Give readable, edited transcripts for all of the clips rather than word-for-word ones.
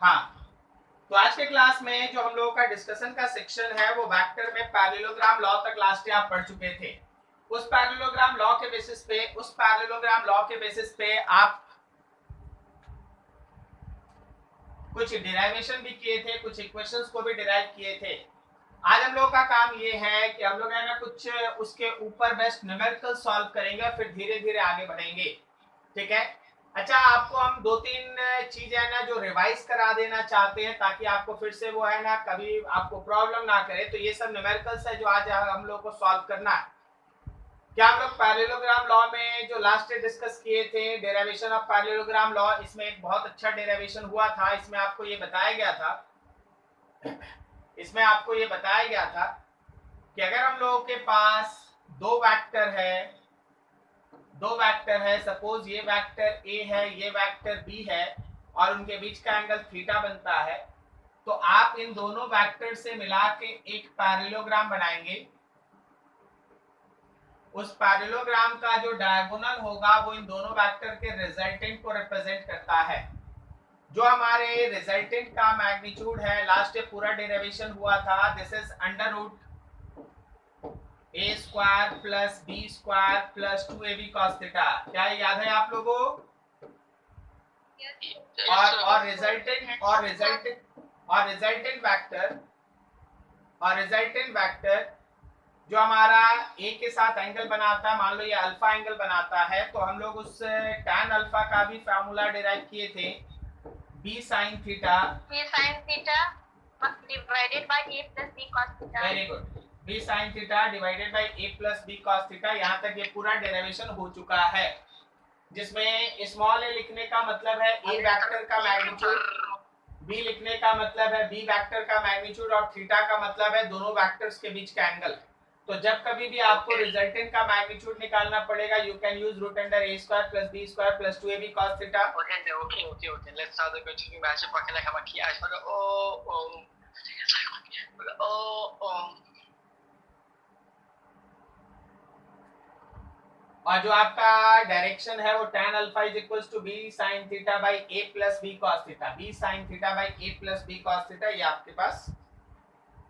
हाँ, तो आज के क्लास में जो हम लोगों का डिस्कशन का सेक्शन है वो वेक्टर में पैरेललोग्राम लॉ तक लास्ट ईयर आप पढ़ चुके थे। उस पैरेललोग्राम लॉ के बेसिस पे आप कुछ डिराइवेशन भी किए थे, कुछ इक्वेशंस को भी डिराइव किए थे। आज हम लोगों का काम ये है कि हम लोग है ना कुछ उसके ऊपर बेस्ट न्यूमेरिकल सॉल्व करेंगे, फिर धीरे धीरे आगे बढ़ेंगे। ठीक है। अच्छा, आपको हम दो तीन चीज है ना जो रिवाइज करा देना चाहते हैं ताकि आपको फिर से वो है ना कभी आपको प्रॉब्लम ना करे। तो ये सब न्यूमेरिकल्स है जो आज हम लोग को सॉल्व करना है। क्या हम लोग पैरेललोग्राम लॉ में जो लास्ट डे डिस्कस किए थे डेरिवेशन ऑफ पैरेललोग्राम लॉ, इसमें एक बहुत अच्छा डेरिवेशन हुआ था। इसमें आपको ये बताया गया था कि अगर हम लोगों के पास दो वेक्टर है, सपोज ये वेक्टर ए है, ये वेक्टर बी है, और उनके बीच का एंगल थीटा बनता है, तो आप इन दोनों वेक्टर से मिला के एक पैरेललोग्राम बनाएंगे। उस पैरेललोग्राम का जो डायगोनल होगा वो इन दोनों वेक्टर के रिजल्टेंट को रिप्रेजेंट करता है। जो हमारे रिजल्टेंट का मैग्नीट्यूड है, लास्ट ये पूरा डेरिवेशन हुआ था, this is under root a square plus b square plus 2ab cos theta. क्या याद है आप लोगों? और रिजल्टेंट वेक्टर जो हमारा a के साथ एंगल बनाता है, मान लो ये अल्फा एंगल बनाता है, तो हम लोग उस tan अल्फा का भी फार्मूला डिराइव किए थे, b sin theta divided by a plus b cos theta. Very good, b sin theta divided by a plus b cos theta. यहाँ तक ये पूरा डेरिवेशन हो चुका है, जिसमें स्मॉल a लिखने का मतलब है a वेक्टर का मैग्नीट्यूड, b लिखने का मतलब है b वेक्टर का मैग्नीट्यूड, और थीटा का मतलब है दोनों वेक्टर्स के बीच का एंगल। तो जब कभी भी आपको रिजल्टेंट का मैग्नीट्यूड निकालना पड़ेगा, you can use root under a square plus b square plus 2ab cos theta. Okay. Let's start the continuing match. Pakai nak maki as pada और जो आपका डायरेक्शन है वो tan alpha is equals to b sin theta by a plus b cos theta. b sin theta by a plus b cos theta ये आपके पास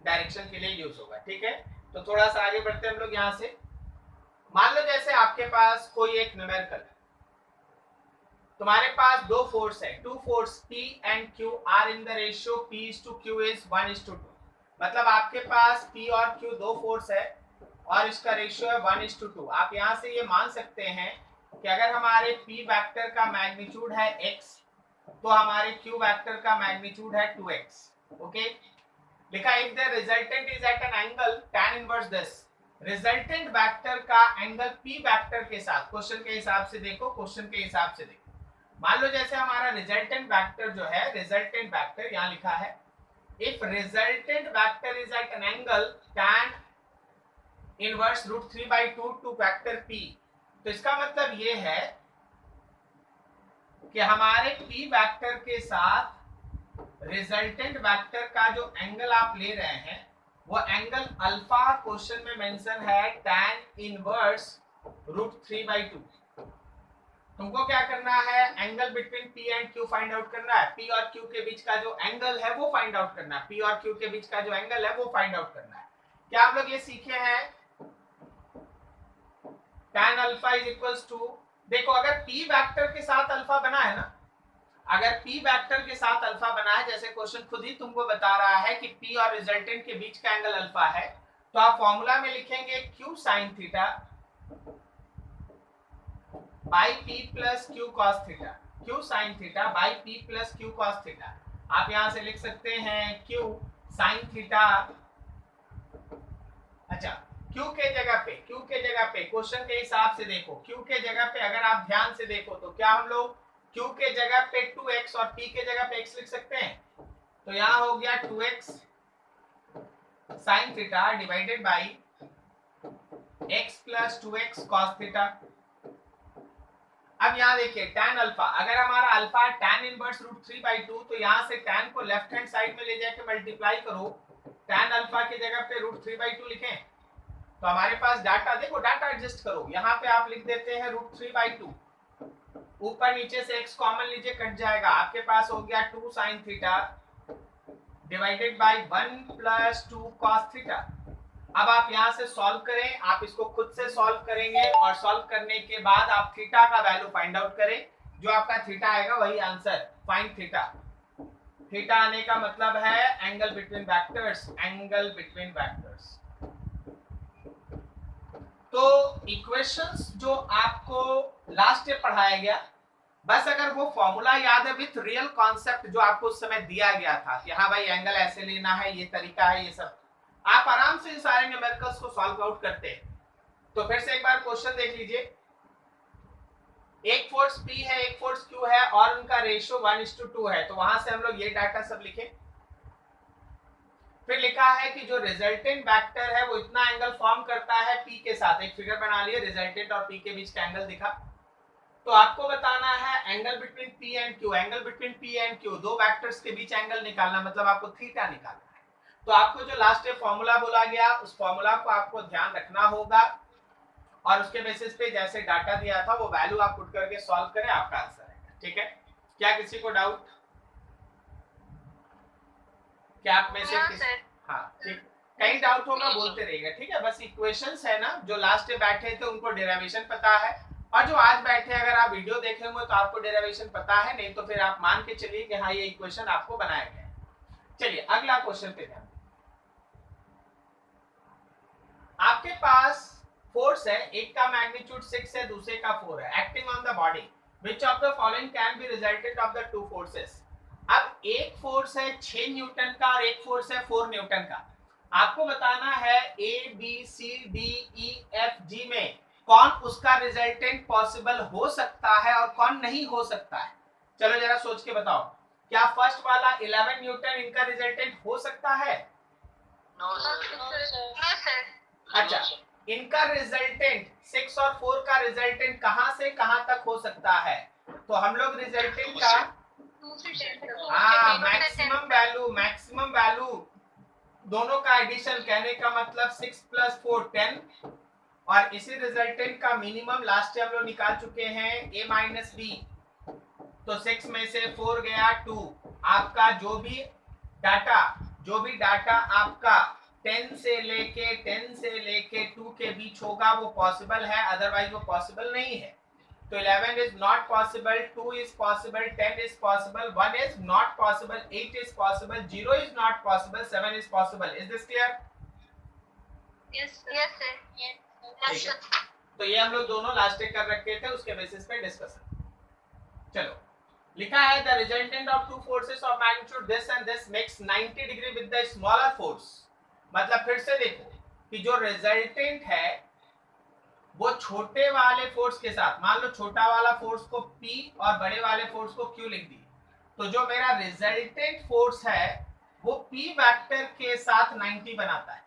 direction के लिए use होगा। ठीक है, तो थोड़ा सा आगे बढ़ते हैं हम लोग। यहाँ से मान लो जैसे आपके पास कोई एक न्यूमेरिकल है, तुम्हारे पास दो फोर्स है, two force P and Q are in the ratio P is to Q is 1:2। मतलब आपके पास P और Q दो फोर्स है और इसका रेशियो है 1:2। आप यहाँ से ये मान सकते हैं कि अगर हमारे P वेक्टर का मैग्नीट्यूड है x, तो हमारे Q वेक्टर का मैग्नीट्यूड है 2x। ओके, लिखा if the resultant is at an angle tan inverse this, resultant vector का एंगल P वेक्टर के साथ, क्वेश्चन के हिसाब से देखो, मान लो जैसे हमारा रिजल्टेंट वेक्टर जो है, रिजल्टेंट वेक्टर यहाँ लिखा है, if resultant vector is at an angle tan inverse √3/2 to vector P, तो इसका मतलब ये है कि हमारे P वेक्टर के साथ रिजल्टेंट वेक्टर का जो एंगल आप ले रहे हैं वो एंगल अल्फा क्वेश्चन में मेंशन है tan इनवर्स √3/2। तुमको क्या करना है, angle between P and Q find out करना है। P और Q के बीच का जो एंगल है वो फाइंड आउट करना है, P और Q के बीच का जो एंगल है वो फाइंड आउट करना है। क्या आप लोग ये सीखे हैं? tan alpha is equals to, देखो अगर P वेक्टर के साथ अल्फा बना है ना, अगर P वेक्टर के साथ अल्फा बना है, जैसे क्वेश्चन खुद ही तुमको बता रहा है कि P और रिजल्टेंट के बीच का एंगल अल्फा है, तो आप फॉर्मूला में लिखेंगे Q sin theta by P plus Q cos theta, Q sin theta by P plus Q cos theta. आप यहां से लिख सकते हैं Q sin थीटा, अच्छा Q के जगह पे क्वेश्चन के हिसाब से देखो, Q के जगह पे अगर आप ध्यान से देखो तो क्या हम लोग Q के जगह पे 2x और P के जगह पे x लिख सकते हैं? तो यहाँ हो गया 2x sin theta divided by x plus 2x cos theta. अब यहाँ देखिए tan अल्फा, अगर हमारा अल्फा tan इनवर्स √3/2, तो यहाँ से tan को लेफ्ट हैंड साइड में ले जाके मल्टीप्लाई करो, tan अल्फा की जगह पे √3/2 लिखें, तो हमारे पास डाटा देखो, डाटा एडजस्ट करो, यहाँ पे आप लिख देते हैं √3/2, ऊपर नीचे से x कॉमन लीजिए, कट जाएगा, आपके पास हो गया 2 sin theta divided by 1 plus 2 cos theta. अब आप यहां से सॉल्व करें, आप इसको खुद से सॉल्व करेंगे और सॉल्व करने के बाद आप थीटा का वैल्यू फाइंड आउट करें, जो आपका थीटा आएगा वही आंसर, फाइंड थीटा। थीटा आने का मतलब है angle between vectors, angle between vectors. तो इक्वेशंस जो आपको लास्ट में पढ़ाया गया, बस अगर वो फॉर्मूला याद है विथ रियल कॉन्सेप्ट जो आपको उस समय दिया गया था कि हाँ भाई एंगल ऐसे लेना है, ये तरीका है, ये सब आप आराम से सारे न्यूमेरिकल्स को सॉल्व आउट करते हैं। तो फिर से एक बार क्वेश्चन देख लीजिए, एक फोर्स P है, एक फोर्स Q है और उनका रेशियो 1:2 है, तो वहां से हम लोग ये डाटा सब लिखे। फिर लिखा है कि जो रिजल्टेंट वेक्टर है वो इतना एंगल फॉर्म करता है P के साथ, एक फिगर बना लिए, रिजल्टेंट और P के बीच का एंगल दिखा। तो आपको बताना है angle between P and Q, angle between P and Q, दो वेक्टर्स के बीच एंगल निकालना, मतलब आपको थीटा निकालना है। तो आपको जो लास्ट में फॉर्मूला बोला गया उस फॉर्मूला को आपको ध्यान रखना होगा और उसके बेसिस पे जैसे डाटा दिया था वो वैल्यू आप पुट करके सॉल्व करें, आपका आंसर आएगा। ठीक है, क्या किसी को डाउट? क्या आप में से हाँ ठीक, कहीं डाउट होगा बोलते रहिएगा, ठीक है। बस इक्वेशंस है ना, जो लास्ट में बैठे थे उनको डेरिवेशन पता है, और जो आज बैठे अगर आप वीडियो देखे होंगे तो आपको डेरिवेशन पता है, नहीं तो फिर आप मान के चलिए कि हाँ ये इक्वेशन आपको बनाया गया है। चलिए अगला क्वेश्चन पे ध्यान। आपके पास फोर्स है, एक का मैग्नीट्यूड 6 है, दूसरे का 4 है, acting on the body, which of the following can be resultant of the two forces. अब एक फोर्स है 6 न्यूटन का और एक फोर्स है 4 न्यूटन का। आपको बताना है A B C D E F G में कौन उसका रिजल्टेंट पॉसिबल हो सकता है और कौन नहीं हो सकता है। चलो जरा सोच के बताओ, क्या फर्स्ट वाला 11 न्यूटन इनका रिजल्टेंट हो सकता है? No sir. अच्छा, इनका रिजल्टेंट 6 और 4 का रिजल्टेंट कहां से कहां तक हो सकता है? तो हम लोग रिजल्टेंट का हाँ मैक्सिमम वैल्यू दोनों का एडिशन, कहने का मतलब 6 + 4 10, और इसी रिजल्टेंट का मिनिमम लास्ट हम लोग निकाल चुके हैं a - b। तो 6 में से 4 गया 2, आपका जो भी डाटा आपका 10 से लेके 2 के बीच होगा वो पॉसिबल है, अदरवाइज वो पॉसिबल नहीं है। तो 11 is not possible, 2 is possible, 10 is possible, 1 is not possible, 8 is possible, 0 is not possible, 7 is possible. Is this clear? Yes sir. तो ये हम लोग दोनों लास्ट ईयर कर रखे थे, उसके बेसिस पे डिस्कशन। चलो लिखा है the resultant of two forces of magnitude this and this makes 90 degree with the smaller force. मतलब फिर से देखो कि जो रिजल्टेंट है वो छोटे वाले फोर्स के साथ, मान लो छोटा वाला फोर्स को P और बड़े वाले फोर्स को Q लिख दिए, तो जो मेरा रिजल्टेंट फोर्स है वो P वेक्टर के साथ 90 बनाता है।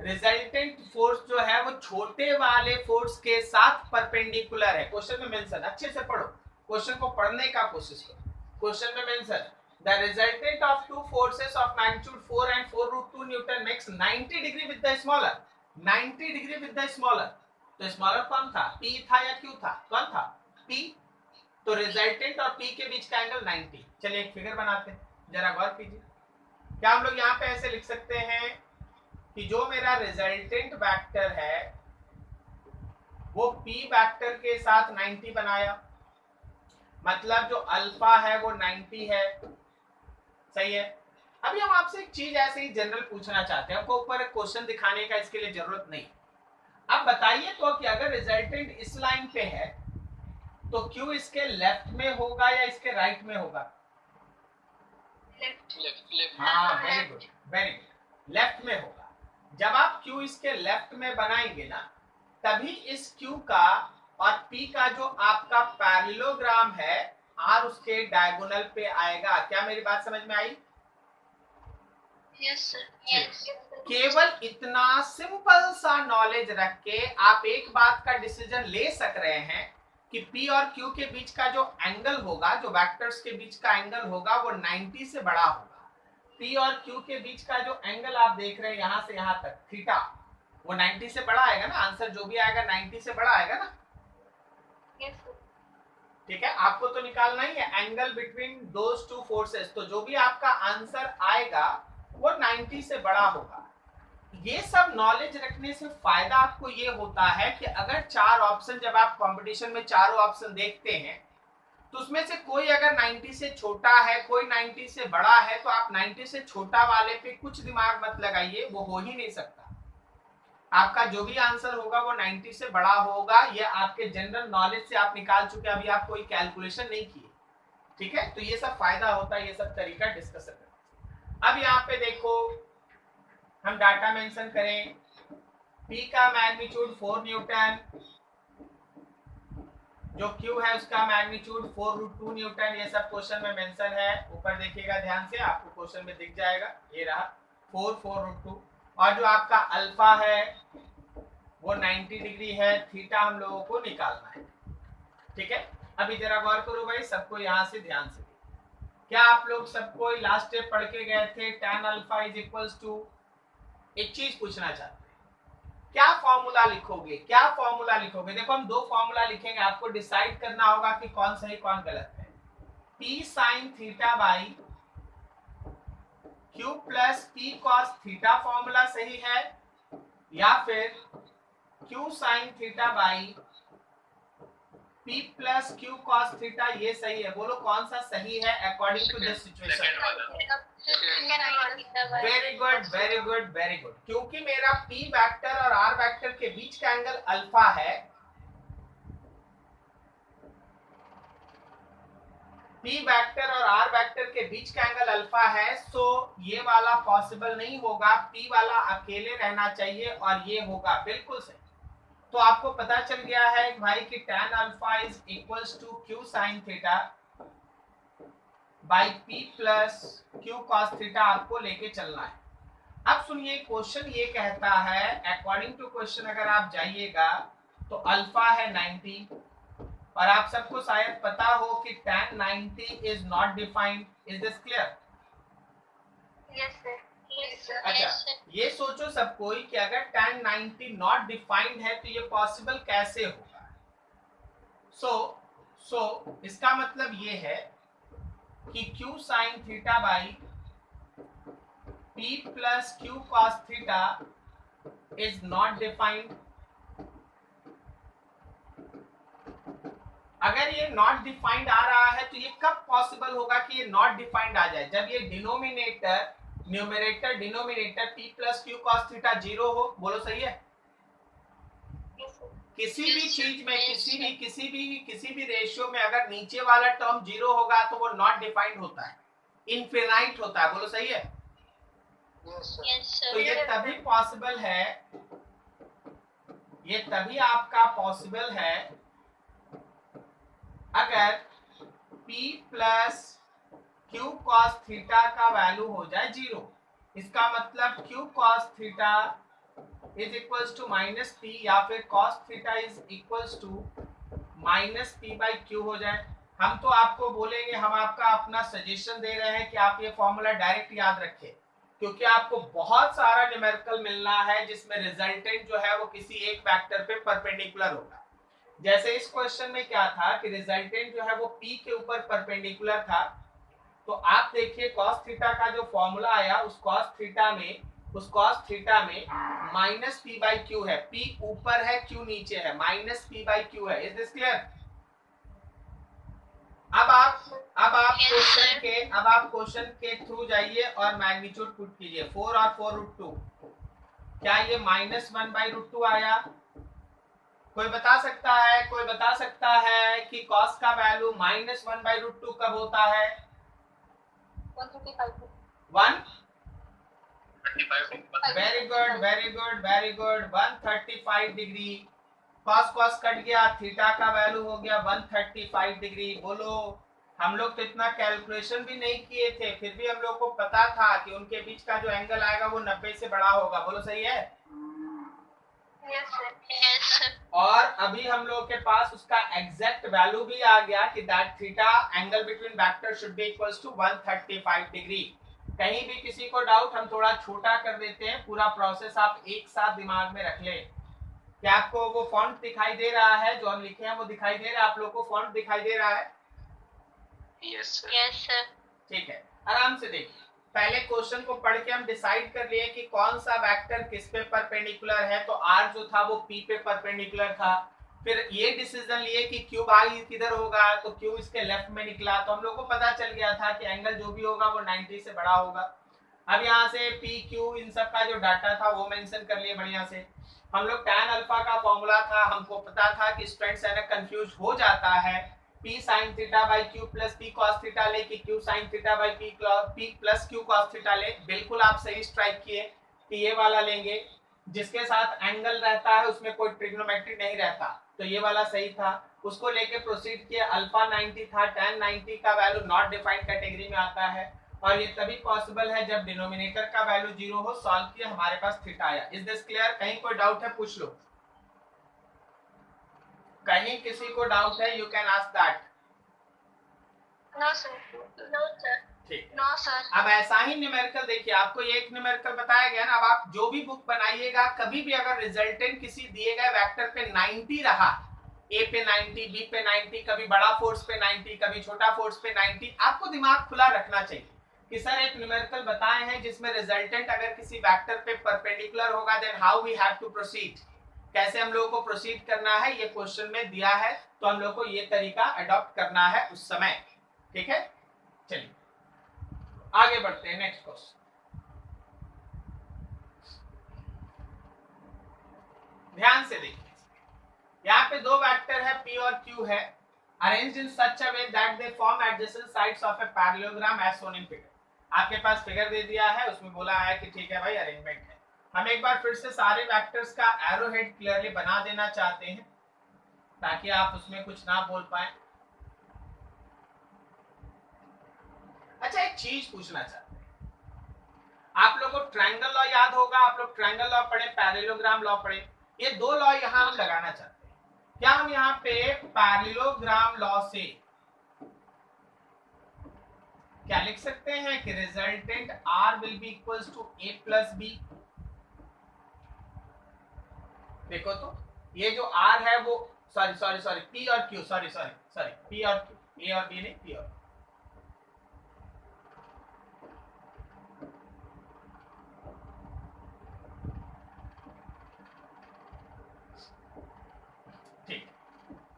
रिजल्टेंट फोर्स जो है वो छोटे वाले फोर्स के साथ परपेंडिकुलर है। क्वेश्चन में मेंशन, अच्छे से पढ़ो, क्वेश्चन को पढ़ने का कोशिश करो। क्वेश्चन में mention the resultant of two forces of magnitude 4 and 4√2 Newton makes 90 degree with the smaller, 90 degree with the smaller. तो स्मॉलर कौन था, P था या Q था? कौन था? P। तो रिजल्टेंट और P के बीच का एंगल 90। चलिए एक फिगर बनाते हैं, जरा गौर कीजिए। क्या हम लोग यहाँ पे ऐसे लिख सकते हैं कि जो मेरा रिजल्टेंट वेक्टर है वो P वेक्टर के साथ 90 बनाया, मतलब जो अल्फा है वो 90 है, सही है। अभी हम आपसे एक चीज ऐसे ही जनरल पूछना चाहते हैं, आपको ऊपर क्वेश्चन दिखाने का इसके लिए जरूरत नहीं। अब बताइए तो कि अगर रिजल्टेंट इस लाइन पे है तो Q इसके लेफ्ट में होगा या इसके राइट में होगा? लेफ्ट। हाँ वेरी गुड, लेफ्ट में होगा। जब आप Q इसके लेफ्ट में बनाएंगे ना, तभी इस Q का और P का जो आपका पैरेललोग्राम है R उसके डायगोनल पे आएगा। क्या मेरी बात समझ में आई? Yes sir. केवल इतना सिंपल सा नॉलेज रख के आप एक बात का डिसीजन ले सक रहे हैं कि P और Q के बीच का जो एंगल होगा, जो वेक्टर्स के बीच का एंगल होगा वो 90 से बड़ा होगा। P और Q के बीच का जो एंगल आप देख रहे हैं यहाँ से यहाँ तक, थीटा, वो 90 से बड़ा आएगा ना। आंसर जो भी आएगा 90 से बड़ा आएगा ना। ठीक है, आपको तो निकालना ही है angle between those two forces. तो जो भी आपका आंसर आएगा वो 90 से बड़ा होगा। ये सब नॉलेज रखने से फायदा आपको ये होता है कि अगर चार ऑप्शन, जब आप कंपटीशन में चारों ऑप्शन देखते हैं तो उसमें से कोई अगर 90 से छोटा है, कोई 90 से बड़ा है, तो आप 90 से छोटा वाले पे कुछ दिमाग मत लगाइए, वो हो ही नहीं सकता। आपका जो भी आंसर होगा वो 90 से बड़ा होगा। ये आपके जनरल नॉलेज से आप निकाल चुके, अभी आप कोई कैलकुलेशन नहीं किए। ठीक है, तो ये सब फायदा होता है, ये सब तरीका डिस्कस करना। अब यहाँ पे देखो हम डाटा मेंशन करें, P का मैग्नीट्यूड 4 न्यूटन, जो Q है उसका मैग्नीट्यूड 4√2 न्यूटन। ये सब क्वेश्चन में मेंशन है, ऊपर देखिएगा ध्यान से, आपको क्वेश्चन में दिख जाएगा, ये रहा 4√2। और जो आपका अल्फा है वो 90 डिग्री है, थीटा हम लोगों को निकालना है। ठीक है, अभी जरा गौर करो भाई, सबको यहाँ से ध्यान से। क्या आप लोग सबको लास्ट स्टेप पढ़ के गए थे, tan alpha is equals to, एक चीज पूछना चाहते हैं, क्या फॉर्मूला लिखोगे, क्या फॉर्मूला लिखोगे? देखो हम दो फॉर्मूला लिखेंगे, आपको डिसाइड करना होगा कि कौन सही कौन गलत है। P sin theta by Q plus P cos theta formula सही है, या फिर Q sin theta by P plus Q cos theta ये सही है? बोलो कौन सा सही है according to this situation. Very good very good very good, क्योंकि मेरा P वेक्टर और R वेक्टर के बीच का एंगल अल्फा है, P वेक्टर और R वेक्टर के बीच का एंगल अल्फा है, सो ये वाला पॉसिबल नहीं होगा, P वाला अकेले रहना चाहिए और ये होगा बिल्कुल सही। तो आपको पता चल गया है भाई कि tan alpha is equals to Q sin theta by P plus Q cos theta आपको लेके चलना है। अब सुनिए, क्वेश्चन ये कहता है, अकॉर्डिंग टू क्वेश्चन अगर आप जाइएगा तो अल्फा है 90, और आप सबको शायद पता हो कि tan 90 is not defined. Is this clear? Yes sir. अच्छा, ये सोचो सब कोई कि अगर tan 90 नॉट डिफाइंड है तो ये पॉसिबल कैसे होगा? सो इसका मतलब ये है कि Q sin theta by P plus Q cos theta is not defined. अगर ये नॉट डिफाइंड आ रहा है तो ये कब पॉसिबल होगा कि ये नॉट डिफाइंड आ जाए? जब ये denominator numerator denominator P plus Q cos theta 0 हो। बोलो सही है? किसी भी चीज में किसी भी रेशियो में अगर नीचे वाला टर्म 0 होगा तो वो नॉट डिफाइंड होता है, इनफिनाइट होता है। बोलो सही है? तो ये तभी पॉसिबल है, ये तभी आपका पॉसिबल है अगर P plus Q cos theta का वैल्यू हो जाए 0। इसका मतलब Q cos theta is equals to minus P, या फिर cos theta is equals to minus P by Q हो जाए। हम तो आपको बोलेंगे, हम आपका अपना सजेशन दे रहे हैं कि आप ये फॉर्मूला डायरेक्ट याद रखें, क्योंकि आपको बहुत सारा न्यूमेरिकल मिलना है जिसमें रिजल्टेंट जो है वो किसी एक वेक्टर पे परपेंडिकुलर होगा। जैसे इस क्वेश्चन में क्या था कि रिजल्टेंट जो है वो P के ऊपर परपेंडिकुलर था, तो आप देखिए cos थीटा का जो फॉर्मूला आया उस cos थीटा में माइनस P बाई Q है, P ऊपर है Q नीचे है, माइनस P बाई Q है। Is this clear? अब आप क्वेश्चन के थ्रू जाइए और मैग्नीट्यूड पुट कीजिए, 4 और 4√2, क्या ये -1/√2 आया? कोई बता सकता है कि cos का वैल्यू -1/√2 कब होता है? 1 very good 135 degree. cos cut गया, थीटा का वैल्यू हो गया 135 डिग्री। बोलो, हम लोग तो इतना कैलकुलेशन भी नहीं किए थे, फिर भी हम लोग को पता था कि उनके बीच का जो एंगल आएगा वो 90 से बड़ा होगा। बोलो सही है? और अभी हम लोग के पास उसका एग्जैक्ट वैल्यू भी आ गया कि that theta angle between vector should be equals to 135 degree. कहीं भी किसी को डाउट, हम थोड़ा छोटा कर देते हैं, पूरा प्रोसेस आप एक साथ दिमाग में रख लें। क्या आपको वो फॉन्ट दिखाई दे रहा है? जो हम लिखे हैं वो दिखाई दे रहा है? आप लोग को फॉन्ट दिखाई दे रहा है? Yes sir. Yes sir. ठीक है, आराम से देखिए। पहले क्वेश्चन को पढ़ के हम डिसाइड कर लिए कि कौन सा वेक्टर किस पे परपेंडिकुलर है। तो आर जो था वो पी पे परपेंडिकुलर था। फिर ये डिसीजन लिए कि क्यू भाई किधर होगा, तो क्यू इसके लेफ्ट में निकला। तो हम लोग को पता चल गया था कि एंगल जो भी होगा वो 90 से बड़ा होगा। अब यहाँ से पी क्यू इन सब का जो डाटा था वो मेंशन कर लिए बढ़िया से। हम लोग tan अल्फा का फॉर्मूला था, हमको पता था कि स्टूडेंट्स है ना कंफ्यूज हो जाता है। p sin theta by q plus p cos theta ले कि q sin theta by p plus q cos theta ले। बिल्कुल आप सही स्ट्राइक किए कि ये वाला लेंगे जिसके साथ एंगल रहता है उसमें कोई ट्रिग्नोमेट्री नहीं रहता, तो ये वाला सही था। उसको लेके प्रोसीड किए। अल्फा 90 था, tan 90 का वैल्यू नॉट डिफाइंड कैटेगरी में आता है और ये तभी पॉसिबल है जब डिनोमिनेटर का वैल्यू 0 हो। सॉल्व किया, हमारे पास थीटा आया। Is this clear? कहीं कोई डाउट है पूछ लो, कहीं किसी को डाउट है you can ask that. No sir. No sir. ठीक, नो सर। अब ऐसा ही न्यूमेरिकल देखिए, आपको ये एक न्यूमेरिकल बताया गया ना। अब आप जो भी बुक बनाइएगा, कभी भी अगर रिजल्टेंट किसी दिए गए वेक्टर पे 90 रहा, ए पे 90, बी पे 90, कभी बड़ा फोर्स पे 90, कभी छोटा फोर्स पे 90, आपको दिमाग खुला रखना चाहिए कि सर एक न्यूमेरिकल बताए हैं जिसमें रिजल्टेंट अगर किसी वेक्टर पे परपेंडिकुलर होगा, then how we have to proceed, कैसे हम लोगों को प्रोसीड करना है, ये क्वेश्चन में दिया है। तो हम लोग को ये तरीका अडॉप्ट करना है उस समय। ठीक है, चलिए आगे बढ़ते हैं। नेक्स्ट क्वेश्चन, ध्यान से देखिए। यहाँ पे दो वेक्टर है p और q है, arranged in such a way that they form adjacent sides of a parallelogram as shown in figure. आपके पास फिगर दे दिया है, उसमें बोला है कि ठीक है भाई अरेंजमेंट है। हम एक बार फिर से सारे वेक्टर्स का एरो हेड क्लियरली बना देना चाहते हैं ताकि आप उसमें कुछ ना बोल पाए। अच्छा, एक चीज पूछना चाहते हैं, आप लोगों को ट्रायंगल लॉ याद होगा, आप लोग ट्रायंगल लॉ पढ़े, पैरेललोग्राम लॉ पढ़े। ये दो लॉ यहाँ हम लगाना चाहते हैं। क्या हम यहाँ पे पैरेललोग्राम लॉ से क्या लिख सकते हैं कि resultant r will be equals to a plus b। देखो तो ये जो r है वो सॉरी p और q, सॉरी p और q, a और b नहीं, p और ठीक,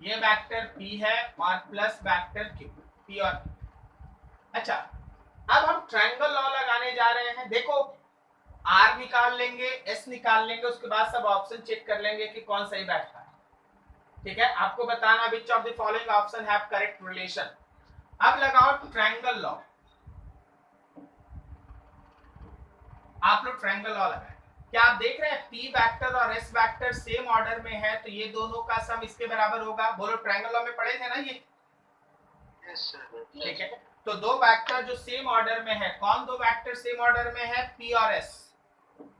ये वेक्टर p है और प्लस वेक्टर q, p और q। अच्छा, अब हम ट्रायंगल लॉ लगाने जा रहे हैं। देखो r निकाल लेंगे, s निकाल लेंगे, उसके बाद सब ऑप्शन चेक कर लेंगे कि कौन सही बैठता है। ठीक है, आपको बताना which of the following option have correct relation. अब लगाओ ट्रायंगल लॉ। आप लोग ट्रायंगल लॉ लगाएं। क्या आप देख रहे हैं p वेक्टर और s वेक्टर सेम ऑर्डर में है, तो ये दोनों का सम इसके बराबर होगा। बोलो, ट्रायंगल लॉ में पढ़े थे ना ये? Yes sir. ठीक है, तो दो वेक्टर जो सेम ऑर्डर में है, कौन दो वेक्टर सेम ऑर्डर में है? p और s।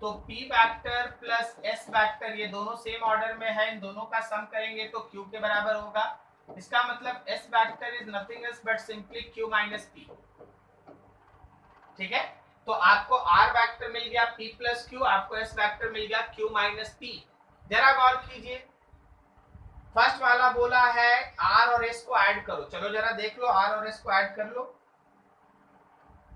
तो p vector plus s vector ये दोनों सेम ऑर्डर में है, इन दोनों का सम करेंगे तो q के बराबर होगा। इसका मतलब s vector is nothing else but simply q minus p। ठीक है, तो आपको r वेक्टर मिल गया p प्लस q, आपको s वेक्टर मिल गया q माइनस p। जरा गौर कीजिए, फर्स्ट वाला बोला है r और s को ऐड करो। चलो जरा देख लो, r और s को ऐड कर लो।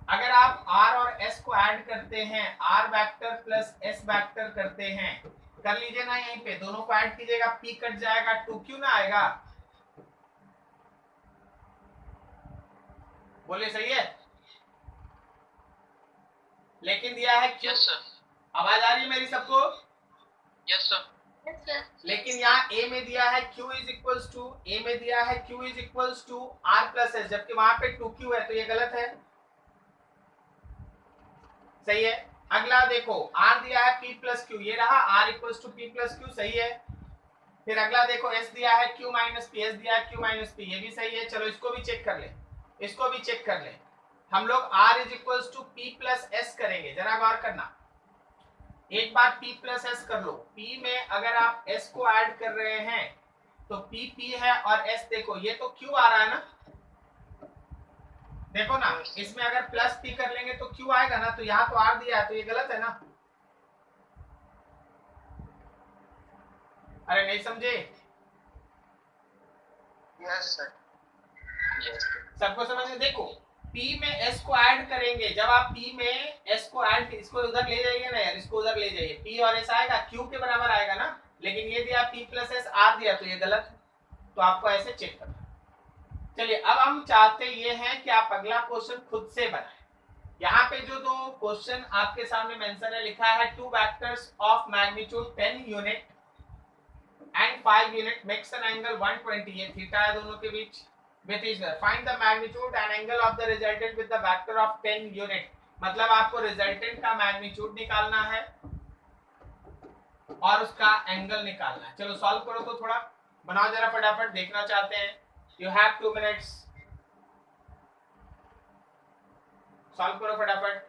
अगर आप r और s को ऐड करते हैं, r vector plus s vector करते हैं, कर लीजिए ना, यहीं पे दोनों को ऐड कीजिएगा, p कट जाएगा, 2q ना आएगा। बोलिए सही है? लेकिन दिया है q। Yes sir. आवाज आ रही है मेरी सबको? Yes sir. लेकिन यहाँ a में दिया है q is equals to, a में दिया है q is equals to r plus s, जबकि वहां पे 2q है, तो ये गलत है। सही है। अगला देखो, r दिया है p प्लस q, ये रहा r equals to p plus q, सही है। फिर अगला देखो, s दिया है q माइनस p, s दिया है q माइनस p, ये भी सही है। चलो इसको भी चेक कर ले, इसको भी चेक कर ले। हम लोग r is equals to p plus s करेंगे। जरा गौर करना, एक बार p प्लस s कर लो। p में अगर आप s को ऐड कर रहे हैं तो p p है और s देखो ये तो q आ रहा है ना, देखो ना, इसमें अगर प्लस p कर लेंगे तो q आएगा ना, तो यहाँ तो r दिया है, तो ये गलत है ना। अरे नहीं समझे? Yes sir. यस सबको समझ में? देखो P में S को ऐड करेंगे, जब आप P में S को ऐड, इसको उधर ले जाइए ना यार, इसको उधर ले जाइए, P और S आएगा, Q के बराबर आएगा ना, लेकिन ये दिया P प्लस S R दिया, तो ये गलत है, तो आपको ऐसे चेक करना। चलिए अब हम चाहते ये हैं कि आप अगला क्वेश्चन खुद से बनाएं। यहाँ पे जो दो क्वेश्चन आपके सामने मेंशन है, लिखा है two vectors of magnitude 10 unit and 5 unit makes an angle 120, ये थीटा है दोनों के बीच, with each other. Find the magnitude and angle of the resultant with the vector of 10 unit. मतलब आपको रिजल्टेंट का मैग्नीट्यूड निकालना है और उसका एंगल निकालना है। चलो सॉल्व करो तो थोड़ा बनाओ जरा फटाफट, देखना चाहते हैं। यू हैव 2 मिनट्स, सॉल्व करो फटाफट।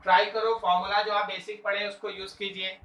ट्राई करो, फॉर्मूला जो आप बेसिक पढ़े उसको यूज कीजिए।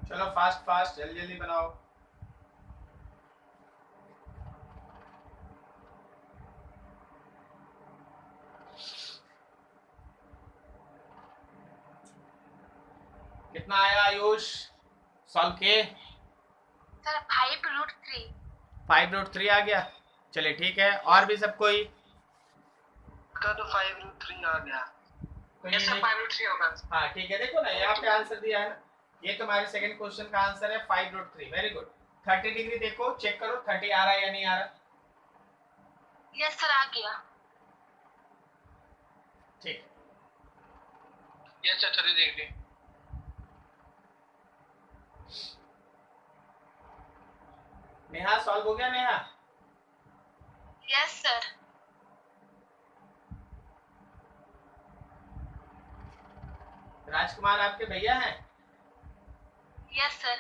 चलो फास्ट फास्ट जल्दी जल्दी बनाओ। कितना आया आयुष सॉल्व के? सर 5√3। 5√3 आ गया। चलिए ठीक है, और भी सब कोई? का तो 5√3 आ गया। तो यस सर 5√3 होगा। हाँ ठीक है, देखो ना यहाँ पे आंसर दिया है ना, ये तुम्हारे सेकंड क्वेश्चन का आंसर है 5√3। Very good. 30 डिग्री देखो, चेक करो 30 आ रहा है या नहीं आ रहा। यस सर आ गया। ठीक, yes sir 30 degree. Neha solve हो गया? Neha yes sir. राजकुमार आपके भैया हैं? Yes sir.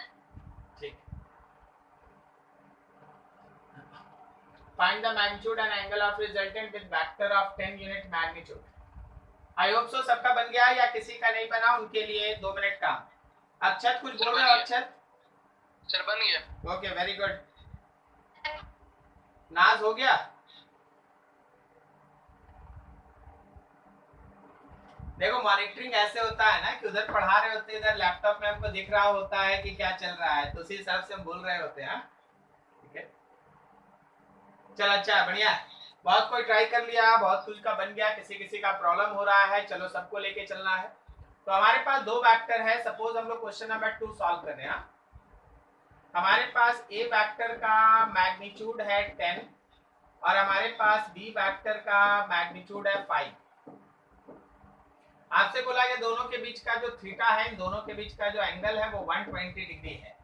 ठीक। Find the magnitude and angle of resultant with vector of 10 unit magnitude. I hope so सबका बन गया, या किसी का नहीं बना उनके लिए 2 मिनट का। अक्षत कुछ बोल रहे हो? अक्षत सर बन गया। Okay very good. नाज हो गया? देखो मॉनिटरिंग ऐसे होता है ना कि उधर पढ़ा रहे होते हैं, इधर लैपटॉप में हमको दिख रहा होता है कि क्या चल रहा है, तो उसी हिसाब से हम बोल रहे होते हैं। ठीक है चल अच्छा बढ़िया, बहुत कोई ट्राई कर लिया, बहुत कुछ का बन गया, किसी किसी का प्रॉब्लम हो रहा है, चलो सबको लेके चलना है। तो हमारे पास 2 वेक्टर है, सपोज हम लोग क्वेश्चन नंबर 2 सॉल्व कर रहे हैं। हमारे पास ए वेक्टर का मैग्नीट्यूड है 10 और हमारे पास बी वेक्टर का मैग्नीट्यूड है 5। आपसे बोला गया दोनों के बीच का जो थीटा है, इन दोनों के बीच का जो एंगल है वो 120 डिग्री है।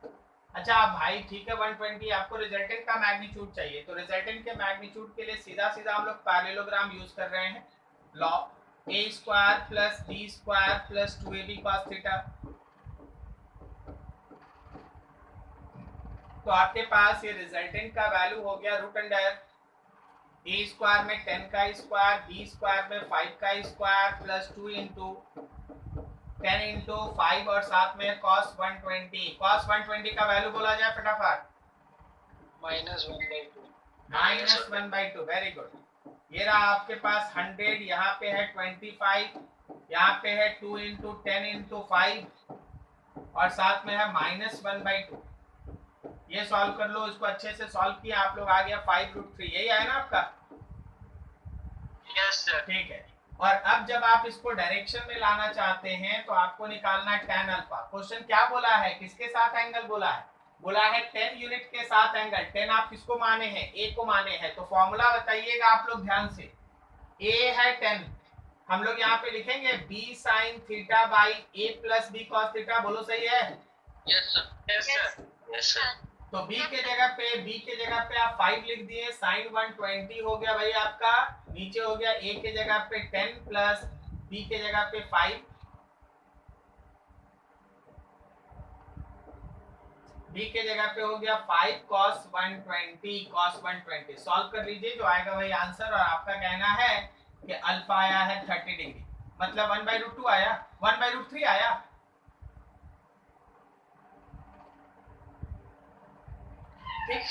अच्छा भाई ठीक है 120, आपको रिजल्टेंट का मैग्नीट्यूड चाहिए, तो रिजल्टेंट के मैग्नीट्यूड के लिए सीधा सीधा हम लोग पैरेललोग्राम यूज कर रहे हैं, log a square plus B square plus 2ab cos theta. तो आपके पास ये रिजल्टेंट का वैल्यू हो गया रूट अंडर ए स्क्वायर में 10 का स्क्वायर, बी स्क्वायर में 5 का स्क्वायर प्लस 2 इंटू 10 इंटू 5 और साथ में cos 120। cos 120 का वैल्यू बोला जाए फटाफट, -1/2। -1/2। वेरी गुड, ये रहा आपके पास 100, यहाँ पे है 25, यहाँ पे है 2 इंटू 10 इंटू 5 और साथ में है -1/2। ये सॉल्व कर लो, इसको अच्छे से सॉल्व किया आप लोग, आ गया 5√3। यही आया ना आपका? Yes sir. ठीक है। और अब जब आप इसको डायरेक्शन में लाना चाहते हैं तो आपको निकालना है tan अल्फा। क्वेश्चन क्या बोला है, किसके साथ एंगल बोला है? बोला है 10 यूनिट के साथ एंगल। 10 आप किसको माने हैं? ए को माने हैं। तो फॉर्मूला बताइएगा आप लोग ध्यान से। ए है 10, हम लोग यहाँ पे लिखेंगे b sin theta by a plus b cos theta. बोलो सही है? Yes sir. Yes sir. Yes sir. तो b के जगह पे आप 5 लिख दिए, sin 120 हो गया भाई आपका। नीचे हो गया a के जगह पे 10 प्लस b के जगह पे 5, b के जगह पे हो गया 5 cos 120। सॉल्व कर लीजिए, जो आएगा वही आंसर। और आपका कहना है कि अल्फा आया है 30 डिग्री, मतलब 1/√2 आया, 1/√3 आया। ठीक,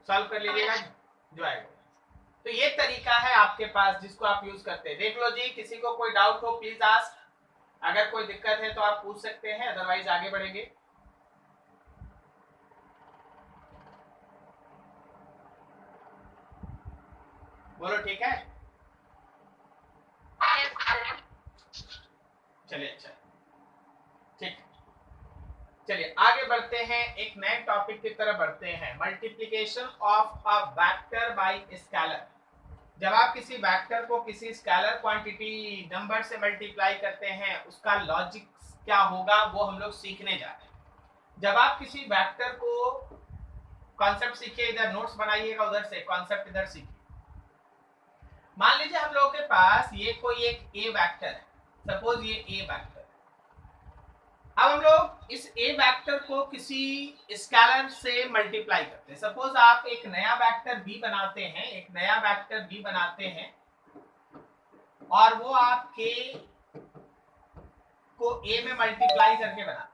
सॉल्व कर लीजिएगा जो आएगा। तो ये तरीका है आपके पास जिसको आप यूज करते हैं। देख लो जी, किसी को कोई डाउट हो प्लीज आस्क। अगर कोई दिक्कत है तो आप पूछ सकते हैं, अदरवाइज आगे बढ़ेंगे। बोलो ठीक है? Yes sir. चलिए अच्छा, ठीक, चलिए आगे बढ़ते हैं, एक नए टॉपिक की तरफ बढ़ते हैं। Multiplication of a vector by scalar. जब आप किसी वेक्टर को किसी स्केलर क्वांटिटी नंबर से मल्टीप्लाई करते हैं, उसका लॉजिक क्या होगा वो हम लोग सीखने जा रहे हैं। जब आप किसी वेक्टर को, कॉन्सेप्ट सीखिए, इधर नोट्स बनाइएगा, उधर से कॉन्सेप्ट इधर सीखिए। मान लीजिए हम लोगों के पास ये कोई एक ए वेक्टर है, सपोज ये ए वेक्टर। अब हम लोग इस ए वेक्टर को किसी स्केलर से मल्टीप्लाई करते हैं। सपोज आप एक नया वेक्टर बी बनाते हैं, एक नया वेक्टर बी बनाते हैं, और वो आप के को ए में मल्टीप्लाई करके बनाते हैं,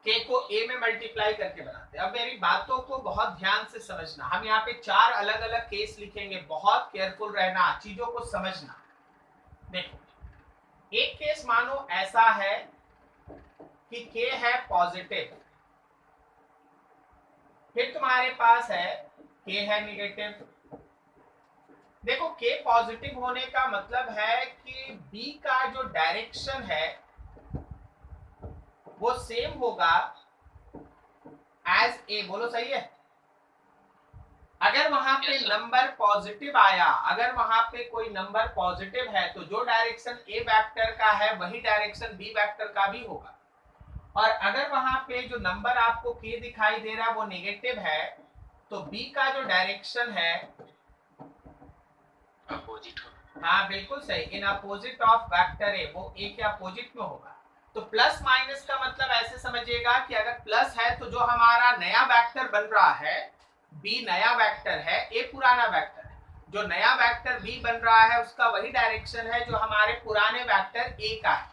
के को ए में मल्टीप्लाई करके बनाते हैं। अब मेरी बातों को बहुत ध्यान से समझना, हम यहाँ पे 4 अलग अलग केस लिखेंगे, बहुत केयरफुल रहना, चीजों को समझना। देखो, एक केस मानो ऐसा है कि के है पॉजिटिव, फिर तुम्हारे पास है के है निगेटिव। देखो, के पॉजिटिव होने का मतलब है कि बी का जो डायरेक्शन है वो सेम होगा एज ए। बोलो सही है? अगर वहां पे नंबर पॉजिटिव आया, अगर वहां पे कोई नंबर पॉजिटिव है, तो जो डायरेक्शन ए वेक्टर का है वही डायरेक्शन बी वेक्टर का भी होगा। और अगर वहां पे जो नंबर आपको के दिखाई दे रहा है वो नेगेटिव है, तो बी का जो डायरेक्शन है अपोजिट हो। हाँ बिल्कुल सही, in opposite of vector A, वो ए के अपोजिट में होगा। तो प्लस माइनस का मतलब ऐसे समझिएगा कि अगर प्लस है तो जो हमारा नया वेक्टर बन रहा है, बी नया वेक्टर है, ए पुराना वेक्टर है, जो नया वेक्टर बी बन रहा है उसका वही डायरेक्शन है जो हमारे पुराने वेक्टर ए का है।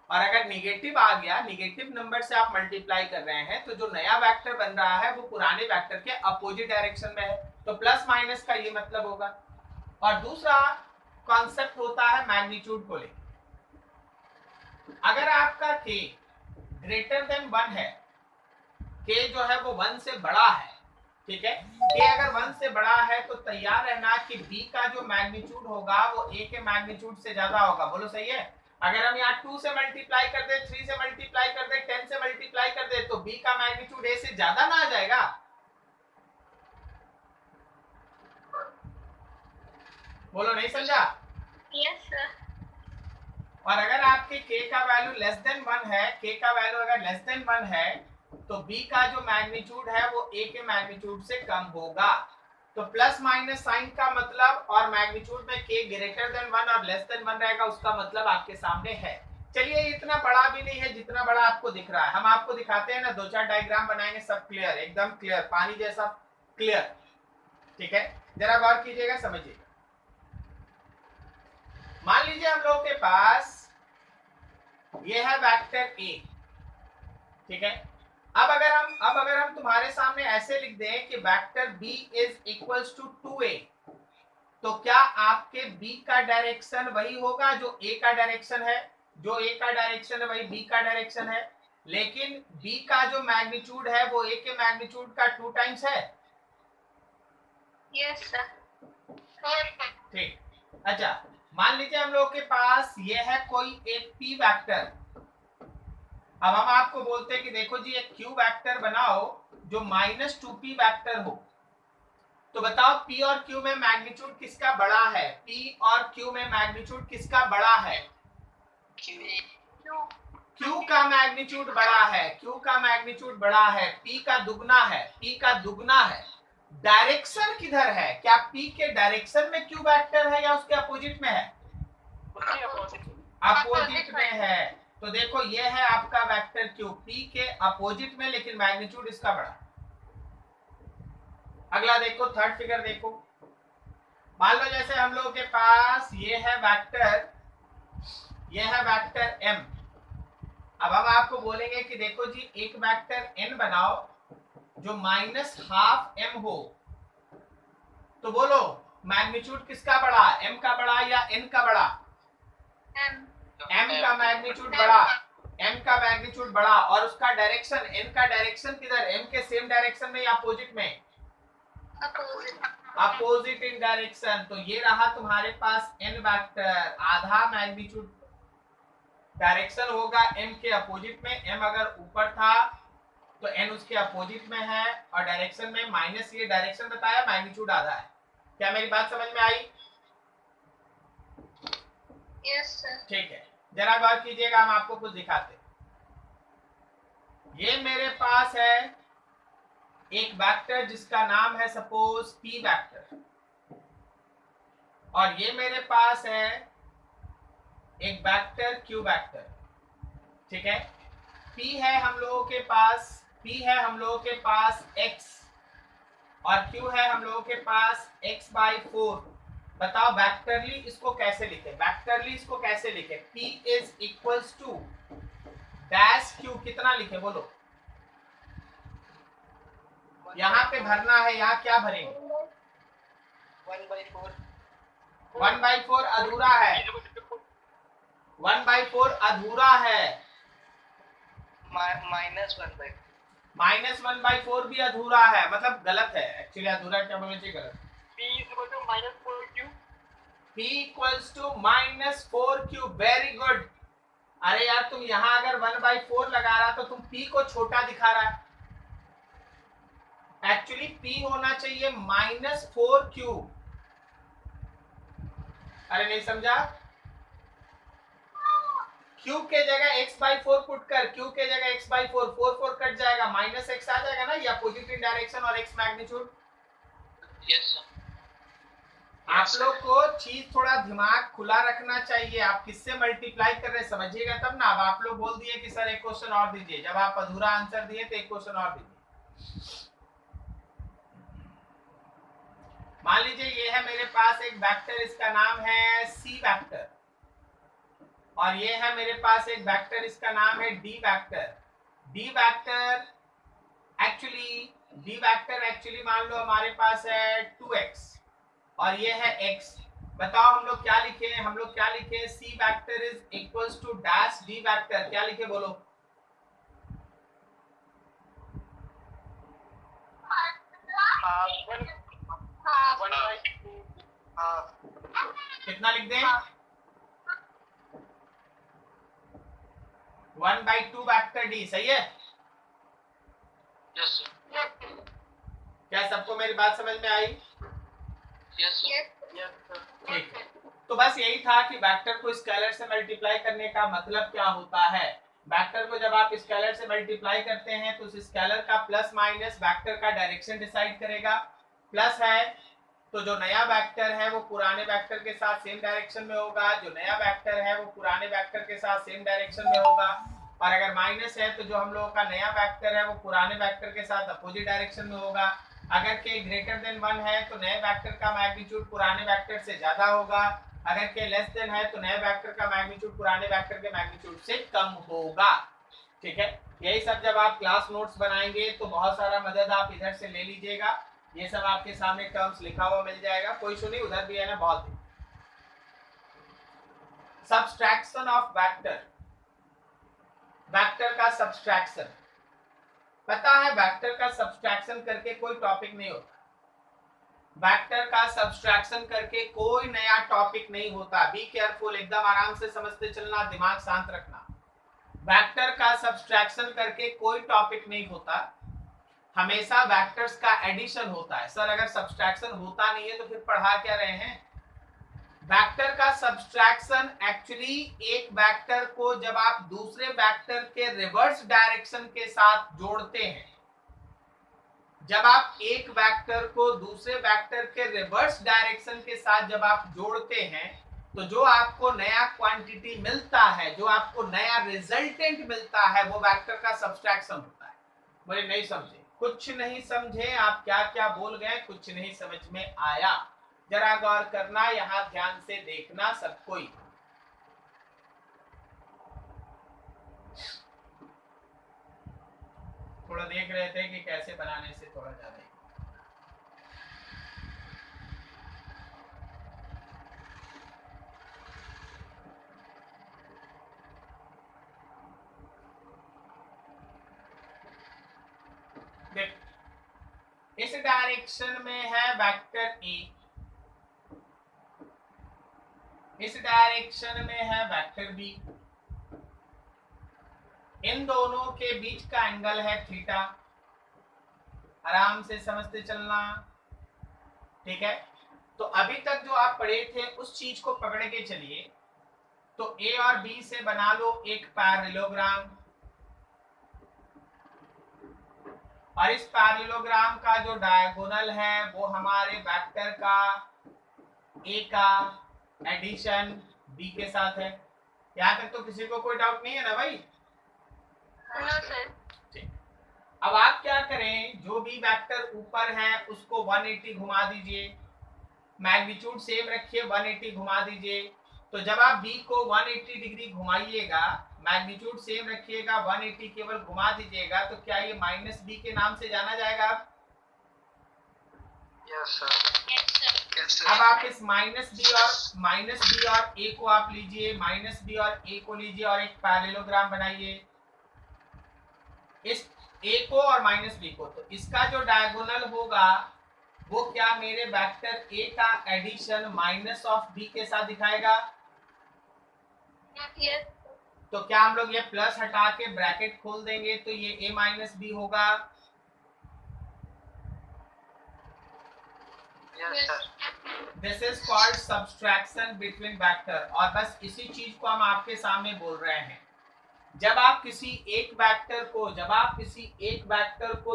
और अगर निगेटिव आ गया, निगेटिव नंबर से आप मल्टीप्लाई कर रहे हैं, तो जो नया वेक्टर बन रहा है वो पुराने वेक्टर के अपोजिट डायरेक्शन में है। तो प्लस माइनस का ये मतलब होगा। और दूसरा कॉन्सेप्ट होता है मैग्नीट्यूड को लेकर। अगर आपका के ग्रेटर देन 1 है, के जो है वो 1 से बड़ा है, ठीक है, के अगर 1 से बड़ा है तो तैयार रहना कि बी का जो मैग्नीट्यूड होगा वो ए के मैग्नीट्यूड से ज्यादा होगा। बोलो सही है? अगर हम यहाँ 2 से मल्टीप्लाई कर दे, 3 से मल्टीप्लाई कर दे, 10 से मल्टीप्लाई कर दे, तो बी का मैग्नीट्यूड ए से ज्यादा ना आ जाएगा? बोलो नहीं समझा? Yes sir. और अगर आपके के का वैल्यू लेस देन 1 है, के का वैल्यू अगर लेस देन 1 है, तो बी का जो मैग्नीट्यूड है वो ए के मैग्नीट्यूड से कम होगा। तो प्लस माइनस साइन का मतलब, और मैग्नीट्यूड में के ग्रेटर देन 1 और लेस देन 1 रहेगा, उसका मतलब आपके सामने है। चलिए, इतना बड़ा भी नहीं है जितना बड़ा आपको दिख रहा है। हम आपको दिखाते हैं ना, 2-4 डायग्राम बनाएंगे, सब क्लियर, एकदम क्लियर, पानी जैसा क्लियर। ठीक है, जरा गौर कीजिएगा, समझिएगा। मान लीजिए हम लोगों के पास ये है वेक्टर ए, ठीक है। अब अगर हम तुम्हारे सामने ऐसे लिख दें कि vector B is equals to 2a, तो क्या आपके बी का डायरेक्शन वही होगा जो ए का डायरेक्शन है? जो ए का डायरेक्शन है वही बी का डायरेक्शन है, लेकिन बी का जो मैग्नीट्यूड है वो ए के मैग्नीट्यूड का 2 टाइम्स है। Yes sir. ठीक, अच्छा मान लीजिए हम लोग के पास ये है कोई एक पी वेक्टर। अब हम आपको बोलते हैं कि देखो जी एक क्यू वेक्टर बनाओ जो -2p वेक्टर हो, तो बताओ p और q में मैग्नीट्यूड किसका बड़ा है? p और q में मैग्नीट्यूड किसका बड़ा है? q का मैग्नीट्यूड बड़ा है, q का मैग्नीट्यूड बड़ा है, p का दुगना है, p का दुगना है। डायरेक्शन किधर है? क्या p के डायरेक्शन में q वेक्टर है या उसके अपोजिट में है? अपोजिट में है। तो देखो ये है आपका वेक्टर q, p के अपोजिट में, लेकिन मैग्नीट्यूड इसका बड़ा। अगला देखो, थर्ड फिगर देखो। मान लो जैसे हम लोग के पास ये है वेक्टर m। अब हम आपको बोलेंगे कि देखो जी एक वेक्टर n बनाओ जो -12m हो, तो बोलो मैग्नीट्यूड किसका बड़ा? m का बड़ा या n का बड़ा? m का मैग्नीट्यूड बड़ा, m का मैग्नीट्यूड बड़ा। और उसका डायरेक्शन, n का डायरेक्शन किधर? m के सेम डायरेक्शन में या अपोजिट में? Opposite in direction. तो ये रहा तुम्हारे पास n वेक्टर, आधा मैग्नीट्यूड डायरेक्शन होगा m के अपोजिट में। m अगर ऊपर था तो n उसके अपोजिट में है, और डायरेक्शन में माइनस, ये डायरेक्शन बताया, मैग्नीट्यूड आधा है। क्या मेरी बात समझ में आई? Yes sir. ठीक है, जरा गौर कीजिएगा, हम आपको कुछ दिखाते। ये मेरे पास है एक वेक्टर जिसका नाम है सपोज p वेक्टर, और ये मेरे पास है एक वेक्टर q वेक्टर। ठीक है, p है हम लोगों के पास x, और q है हम लोगों के पास x/4। बताओ वेक्टरली इसको कैसे लिखे? p is equals to dash q, कितना लिखे बोलो? यहाँ पे भरना है, यहाँ क्या भरेंगे? 1/4 अधूरा है, 1/4 अधूरा है, -1/4 भी अधूरा है, मतलब गलत है। एक्चुअली अधूरा क्या बोलना चाहिए? गलत। p equals to -4q। Very good. अरे यार तुम यहाँ अगर 1/4 लगा रहा तो तुम p को छोटा दिखा रहा है। एक्चुअली p होना चाहिए -4q। अरे नहीं समझा? q के जगह x/4 पुट कर, q के जगह x/4, 4 कट जाएगा, -x आ जाएगा ना, ये अपोजिट इन डायरेक्शन और x मैग्नीट्यूड। Yes sir. आप लोग को चीज थोड़ा दिमाग खुला रखना चाहिए। आप किससे मल्टीप्लाई कर रहे समझिएगा तब ना। अब आप लोग बोल दिए कि सर एक क्वेश्चन और दीजिए, जब आप अधूरा आंसर दिए तो एक क्वेश्चन और दीजिए। मान लीजिए ये है मेरे पास एक वेक्टर, इसका नाम है सी वेक्टर, और ये है मेरे पास एक वेक्टर, इसका नाम है D vector. D vector actually मान लो हमारे पास है 2x, और ये है x। बताओ हम लोग क्या लिखे? C vector is equals to dash d vector. क्या लिखे बोलो? कितना लिख दें? 1/2 वेक्टर डी। सही है? Yes sir. क्या सबको मेरी बात समझ में आई? Yes sir. ठीक है, तो बस यही था कि वेक्टर को स्केलर से मल्टीप्लाई करने का मतलब क्या होता है। वेक्टर को जब आप स्केलर से मल्टीप्लाई करते हैं तो उस स्केलर का प्लस माइनस वेक्टर का डायरेक्शन डिसाइड करेगा। प्लस है तो जो नया वेक्टर है वो पुराने वेक्टर के साथ सेम डायरेक्शन में होगा, जो नया वेक्टर है वो पुराने वेक्टर के साथ सेम डायरेक्शन में होगा। और अगर माइनस है तो जो हम लोगों का नया वेक्टर है वो पुराने वेक्टर के साथ अपोजिट डायरेक्शन में होगा। अगर के ग्रेटर देन 1 है तो नए वेक्टर का मैग्नीट्यूड पुराने वेक्टर से ज्यादा होगा। अगर के लेस देन है तो नए वेक्टर का मैग्नीट्यूड पुराने वेक्टर के मैग्नीट्यूड से कम होगा। ठीक है, यही सब जब आप क्लास नोट्स बनाएंगे तो बहुत सारा मदद आप इधर से ले लीजिएगा। ये सब आपके सामने टर्म्स लिखा हुआ मिल जाएगा, कोई इशू नहीं, उधर भी है ना बहुत। सब्सट्रैक्शन ऑफ वेक्टर, वेक्टर का सब्सट्रैक्शन, पता है वेक्टर का सब्सट्रैक्शन करके कोई टॉपिक नहीं होता, वेक्टर का सब्सट्रैक्शन करके कोई नया टॉपिक नहीं होता। बी केयरफुल, एकदम आराम से समझते चलना, दिमाग शांत रखना। वेक्टर का सब्सट्रैक्शन करके कोई टॉपिक नहीं होता, हमेशा वेक्टर्स का एडिशन होता है। सर अगर सब्सट्रैक्शन होता नहीं है तो फिर पढ़ा क्या रहे हैं? वेक्टर का सब्सट्रैक्शन एक्चुअली एक वेक्टर को जब आप दूसरे वेक्टर के रिवर्स डायरेक्शन के साथ जोड़ते हैं, जब आप एक वेक्टर को दूसरे वेक्टर के रिवर्स डायरेक्शन के साथ जब आप जोड़ते हैं, तो जो आपको नया क्वांटिटी मिलता है, जो आपको नया रिजल्टेंट मिलता है, वो वेक्टर का सब्सट्रैक्शन होता है। मुझे नहीं समझे, कुछ नहीं समझे आप, क्या क्या बोल गए, कुछ नहीं समझ में आया, जरा गौर करना, यहां ध्यान से देखना सब कोई। थोड़ा देख रहे थे कि कैसे बनाने से थोड़ा ज्यादा देख, इस डायरेक्शन में है वेक्टर ए, इस डायरेक्शन में है वेक्टर बी, इन दोनों के बीच का एंगल है थीटा, आराम से समझते चलना, ठीक है। तो अभी तक जो आप पढ़े थे उस चीज को पकड़ के चलिए। तो ए और बी से बना लो एक पैरेललोग्राम, और इस पैरेललोग्राम का जो डायगोनल है वो हमारे वेक्टर का ए का एडिशन बी के साथ है। यहां तक तो किसी को कोई डाउट नहीं है ना भाई? No sir. ठीक, अब आप क्या करें, जो भी वेक्टर ऊपर है उसको 180 घुमा दीजिए, मैग्नीट्यूड सेम रखिए, 180 घुमा दीजिए। तो जब आप बी को 180 डिग्री घुमाइएगा, मैग्नीट्यूड सेम रखिएगा, 180 केवल घुमा दीजिएगा, तो क्या ये माइनस बी के नाम से जाना जाएगा? Yes sir. अब आप इस माइनस बी और ए को आप लीजिए, माइनस बी और ए को लीजिए और एक पैरेललोग्राम बनाइए, इस ए को और माइनस बी को। तो इसका जो डायगोनल होगा वो क्या मेरे वेक्टर ए का एडिशन माइनस ऑफ बी के साथ दिखाएगा? यस। तो क्या हम लोग ये प्लस हटा के ब्रैकेट खोल देंगे तो ये ए माइनस बी होगा? Yes sir. This is called subtraction between vector. और बस इसी चीज को हम आपके सामने बोल रहे हैं। जब आप किसी एक वेक्टर को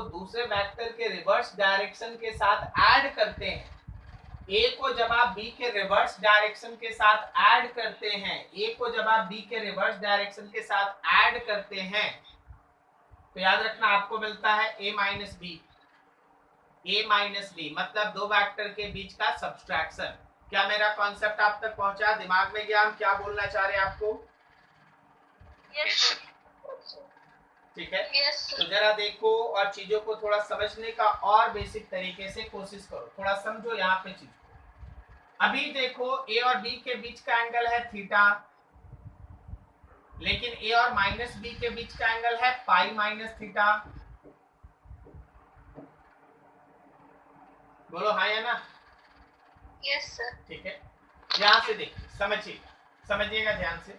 दूसरे वेक्टर के रिवर्स डायरेक्शन के साथ ऐड करते हैं, ए को जब आप बी के रिवर्स डायरेक्शन के साथ ऐड करते हैं, ए को जब आप बी के रिवर्स डायरेक्शन के साथ ऐड करते हैं, तो याद रखना आपको मिलता है ए माइनस बी, मतलब दो वेक्टर के बीच का सब्सट्रैक्शन। क्या मेरा कॉन्सेप्ट आप तक पहुंचा? दिमाग में गया हम क्या बोलना चाह रहे हैं आपको? यस ठीक है, यस। तो जरा देखो और चीजों को थोड़ा समझने का और बेसिक तरीके से कोशिश करो, थोड़ा समझो यहाँ पे चीज को। अभी देखो ए और बी के बीच का एंगल है थीटा, लेकिन ए और माइनस बी के बीच का एंगल है पाई माइनस थीटा। बोलो हाँ या ना? Yes sir. ठीक है, यहां से देखिए, समझिएगा ध्यान से।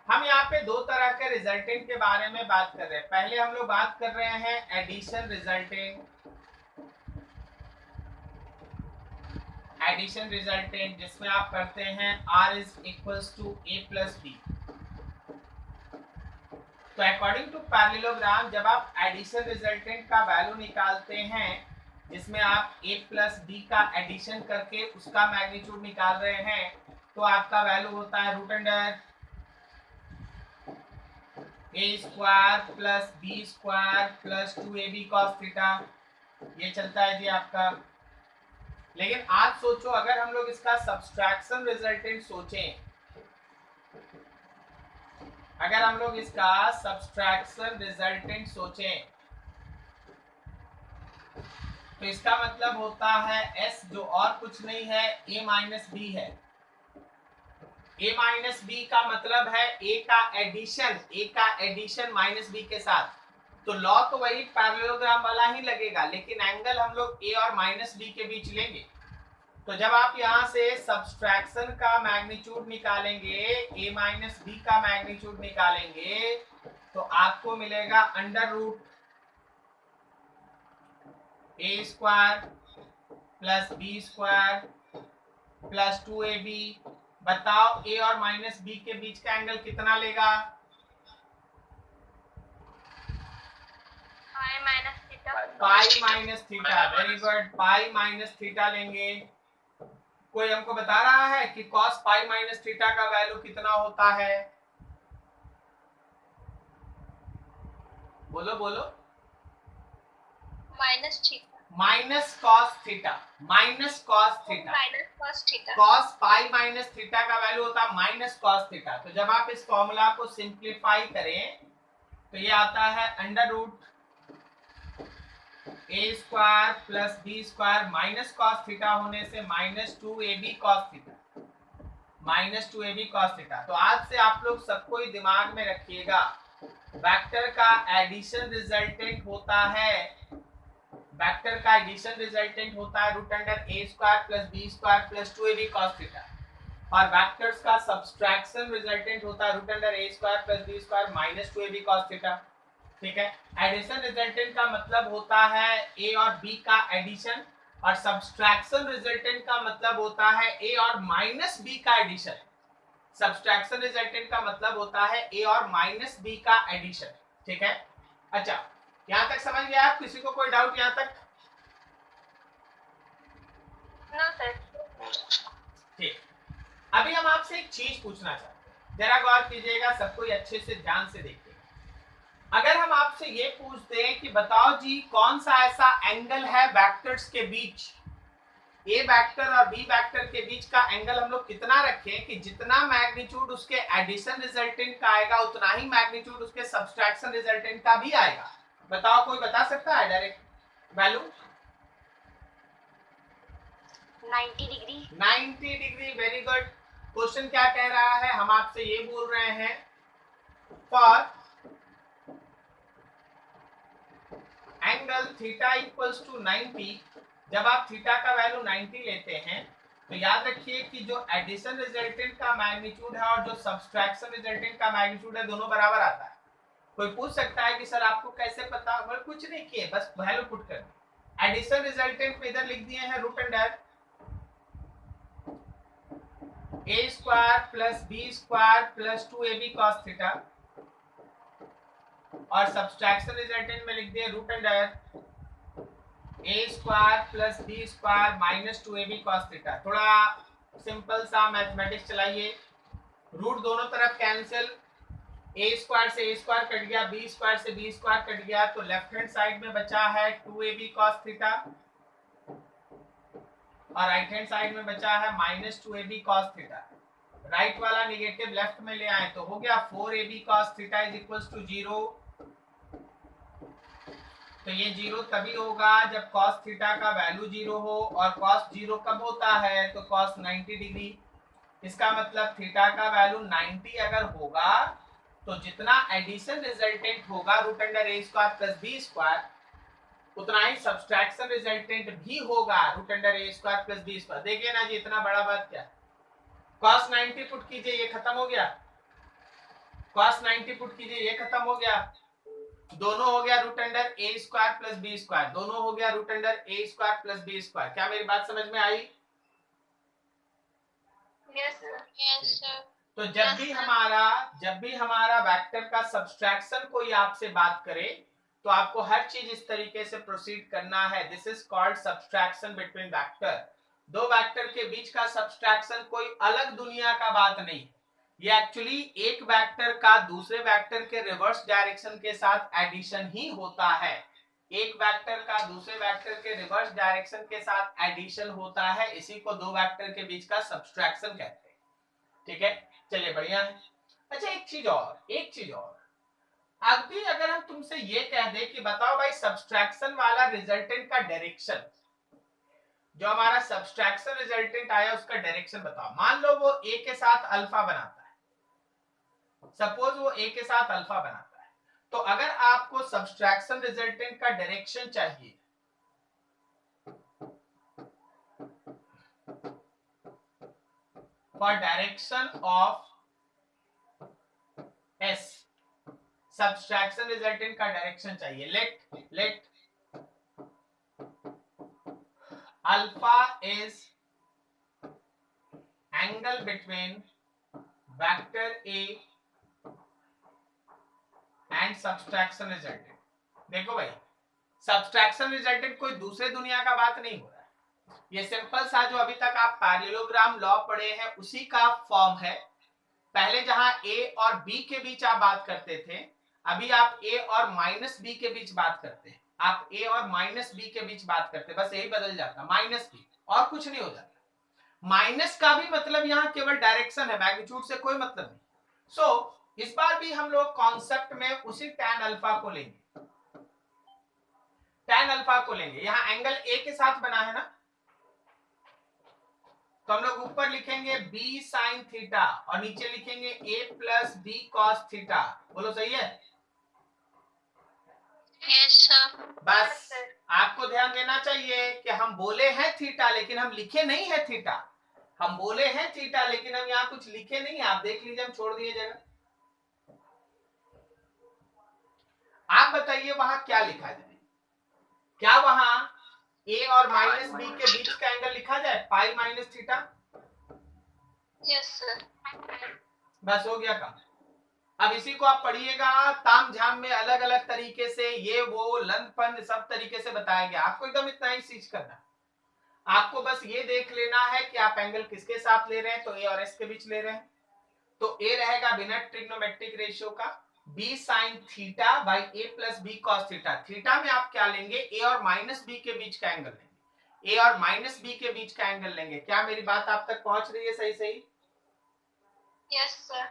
हम यहाँ पे दो तरह के रिजल्टेंट के बारे में बात कर रहे हैं। पहले हम लोग बात कर रहे हैं एडिशन रिजल्टेंट, जिसमें आप करते हैं R is equals to A plus B. तो अकॉर्डिंग टू पैरेललोग्राम जब आप एडिशन रिजल्टेंट का वैल्यू निकालते हैं, जिसमें आप A प्लस बी का एडिशन करके उसका मैग्नीट्यूड निकाल रहे हैं, तो आपका वैल्यू होता है root under a square plus B square plus 2ab cos theta. ये चलता है जी आपका। लेकिन आज सोचो, अगर हम लोग इसका सब्सट्रैक्शन रिजल्टेंट सोचें, अगर हम लोग इसका सब्सट्रैक्शन रिजल्टेंट सोचें तो इसका मतलब होता है s जो और कुछ नहीं है a माइनस बी है। a माइनस बी का मतलब है a का एडिशन माइनस बी के साथ। तो लॉ तो वही पैरेललोग्राम वाला ही लगेगा, लेकिन एंगल हम लोग a और माइनस बी के बीच लेंगे। तो जब आप यहां से सब्सट्रैक्शन का मैग्नीट्यूड निकालेंगे, a माइनस बी का मैग्नीट्यूड निकालेंगे, तो आपको मिलेगा under root a square plus B square plus 2ab। बताओ a और माइनस बी के बीच का एंगल कितना लेगा? पाई माइनस थीटा। पाई माइनस थीटा, वेरी गुड, पाई माइनस थीटा लेंगे। कोई हमको बता रहा है कि cos पाई माइनस थीटा का वैल्यू कितना होता है? बोलो बोलो। Minus theta. Minus cos theta, minus cos theta. Minus cos theta. Cos pi minus theta का वैल्यू होता है माइनस कॉस थीटा। तो जब आप इस फॉर्मूला को सिंप्लीफाई करें तो ये आता है under root a square plus B square minus cos theta होने से minus 2ab cos theta, minus 2ab cos theta. तो आज से आप लोग सबको ही दिमाग में रखिएगा, वेक्टर का एडिशन रिजल्टेंट होता है, वेक्टर का एडिशन रिजल्टेंट होता है root under a square plus B square plus 2ab cos theta, और वेक्टर्स का सब्सट्रैक्शन रिजल्टेंट होता है root under a square plus B square minus 2ab cos theta. ठीक है, एडिशन रिजल्टेंट का मतलब होता है a और b का एडिशन, और सब्सट्रैक्शन रिजल्टेंट का मतलब होता है a और माइनस b का एडिशन। सब्सट्रैक्शन रिजल्टेंट का मतलब होता है a और माइनस b का एडिशन। ठीक है, अच्छा यहां तक समझ गया आप? किसी को कोई डाउट यहां तक? No sir. ठीक, अभी हम आपसे एक चीज पूछना चाहते हैं, जरा गौर कीजिएगा, सबको अच्छे से ध्यान से देखिएगा। अगर हम आपसे ये पूछते हैं कि बताओ जी कौन सा ऐसा एंगल है वेक्टर्स के बीच, ए वेक्टर और बी वेक्टर के बीच का एंगल हम लोग कितना रखें कि जितना मैग्नीट्यूड उसके एडिशन रिजल्टेंट का आएगा उतना ही मैग्नीट्यूड उसके सब्सट्रैक्शन रिजल्टेंट का भी आएगा? बताओ, कोई बता सकता है direct value? 90 degree. 90 degree, very good. Question क्या कह रहा है? हम आपसे ये बोल रहे हैं for angle theta equals to 90। जब आप थीटा का वैल्यू 90 लेते हैं तो याद रखिए कि जो एडिशन रिजल्टेंट का मैग्नीट्यूड है और जो सब्सट्रैक्शन रिजल्टेंट का मैग्नीट्यूड है दोनों बराबर आता है। कोई पूछ सकता है कि सर आपको कैसे पता? बस कुछ नहीं किए, बस वैल्यू पुट कर दी। एडिशन रिजल्टेंट में इधर लिख दिए हैं root under a square plus B square plus 2ab cos theta, और सब्सट्रैक्शन रिजल्टेंट में लिख दिए root under a square plus B square minus 2ab cos theta. थोड़ा सिंपल सा मैथमेटिक्स चलाइए, रूट दोनों तरफ कैंसिल, ए स्क्वायर से ए स्क्वायर कट गया, बी स्क्वायर से बी स्क्वायर कट गया, तो लेफ्ट हैंड साइड में बचा है 2ab cos थीटा, और राइट हैंड साइड में बचा है minus 2ab cos theta. Right वाला निगेटिव लेफ्ट में ले आए तो हो गया 4ab cos theta is equals to 0। तो ये 0 तभी होगा जब cos थीटा का वैल्यू 0 हो, और cos 0 कब होता है? तो cos 90 डिग्री। इसका मतलब थीटा का वैल्यू 90 अगर होगा तो जितना एडिशन रिजल्टेंट होगा root under a square plus B square, उतना ही सब्सट्रैक्शन रिजल्टेंट भी होगा root under a square plus B square. देखिए ना जी, इतना बड़ा बात क्या, cos 90 पुट कीजिए, ये खत्म हो गया, cos 90 पुट कीजिए, ये खत्म हो गया, दोनों हो गया root under a square plus B square, दोनों हो गया root under a square plus B square. क्या मेरी बात समझ में आई? Yes sir. Yes sir. तो जब भी हमारा वेक्टर का सब्सट्रैक्शन कोई आपसे बात करे तो आपको हर चीज इस तरीके से प्रोसीड करना है। This is called subtraction between vector. दो वेक्टर के बीच का सब्सट्रैक्शन कोई अलग दुनिया का बात नहीं, ये एक्चुअली एक वेक्टर का दूसरे वेक्टर के रिवर्स डायरेक्शन के साथ एडिशन ही होता है। एक वेक्टर का दूसरे वेक्टर के रिवर्स डायरेक्शन के साथ एडिशन होता है, इसी को दो वेक्टर के बीच का सब्सट्रैक्शन कहते हैं। ठीक है, चलिए बढ़िया है। अच्छा एक चीज और, अभी अगर हम तुमसे ये कह दे कि बताओ भाई सब्सट्रैक्शन वाला रिजल्टेंट का डायरेक्शन, जो हमारा सब्सट्रैक्शन रिजल्टेंट आया उसका डायरेक्शन बताओ। मान लो वो ए के साथ अल्फा बनाता है, सपोज वो ए के साथ अल्फा बनाता है, तो अगर आपको सब्सट्रैक्शन रिजल्टेंट का डायरेक्शन चाहिए, for direction of S, subtraction resultant का डायरेक्शन चाहिए, let alpha is angle between vector A and subtraction resultant. देखो भाई सब्सट्रैक्शन रिजल्टेंट कोई दूसरे दुनिया का बात नहीं हो रहा है, ये सिंपल सा जो अभी तक आप पैरेललोग्राम लॉ पढ़े हैं उसी का फॉर्म है। पहले जहां ए और बी के बीच आप बात करते थे, अभी आप ए और माइनस बी के बीच बात करते हैं, आप ए और माइनस बी के बीच बात करते हैं, बस यही बदल जाता माइनस बी, और कुछ नहीं हो जाता। माइनस का भी मतलब यहाँ केवल डायरेक्शन है, मैग्नीट्यूड से कोई मतलब नहीं। सो इस बार भी हम लोग कॉन्सेप्ट में उसी tan अल्फा को लेंगे, tan अल्फा को लेंगे। यहाँ एंगल ए के साथ बना है ना, तो हम लोग ऊपर लिखेंगे b sin थीटा और नीचे लिखेंगे a plus B cos theta. बोलो सही है? Yes sir. बस आपको ध्यान देना चाहिए कि हम बोले हैं थीटा लेकिन हम लिखे नहीं है थीटा, हम बोले हैं थीटा लेकिन हम यहाँ कुछ लिखे नहीं है। आप देख लीजिए हम छोड़ दिए जगह। आप बताइए वहां क्या लिखा जाए, क्या वहां a और माइनस बी के बीच का एंगल लिखा जाए पाई माइनस थीटा? Yes sir. बस हो गया काम। अब इसी को आप पढ़िएगा, ताम झाम में अलग अलग तरीके से ये वो लन फन सब तरीके से बताया गया, आपको एकदम इतना ही सीख करना। आपको बस ये देख लेना है कि आप एंगल किसके साथ ले रहे हैं, तो ए और एस के बीच ले रहे हैं, तो ए रहेगा बिना ट्रिग्नोमेट्रिक रेशियो का b sin theta by a plus B cos theta. Theta में आप क्या लेंगे, ए और माइनस बी के बीच का एंगल लेंगे, ए और माइनस बी के बीच का एंगल लेंगे। क्या मेरी बात आप तक पहुंच रही है सही सही? Yes sir.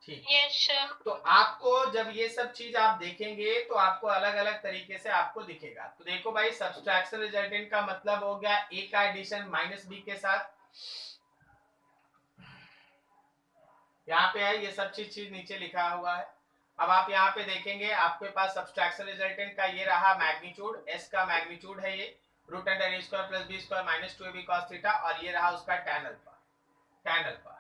ठीक। Yes sir. तो आपको जब ये सब चीज आप देखेंगे तो आपको अलग अलग तरीके से आपको दिखेगा। तो देखो भाई सब्सट्रैक्शन रिजल्टेंट का मतलब हो गया ए का एडिशन माइनस बी के साथ, यहाँ पे है ये सब चीज नीचे लिखा हुआ है। अब आप यहाँ पे देखेंगे आपके पास सब्सट्रैक्शन रिजल्टेंट का ये रहा मैग्नीट्यूड, एस का मैग्नीट्यूड है ये root under a square plus B square minus 2ab cos theta, और ये रहा उसका tan alpha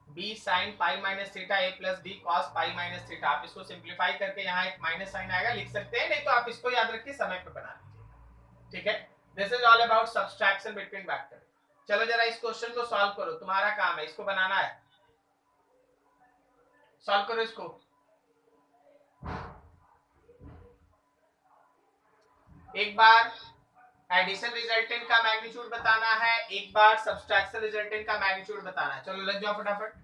b sin pi minus theta a plus b cos pi minus theta. आप इसको सिंप्लीफाई करके यहाँ एक माइनस साइन आएगा, लिख सकते हैं, नहीं तो आप इसको याद रखिए समय पे बना लीजिए। ठीक है, this is all about subtraction between vector. चलो जरा इस क्वेश्चन को सॉल्व करो, तुम्हारा काम है, इसको बनाना है, सॉल्व करो इसको। एक बार एडिशन रिजल्टेंट का मैग्नीट्यूड बताना है, एक बार सब्सट्रैक्शन रिजल्टेंट का मैग्नीट्यूड बताना है। चलो लग जाओ फटाफट।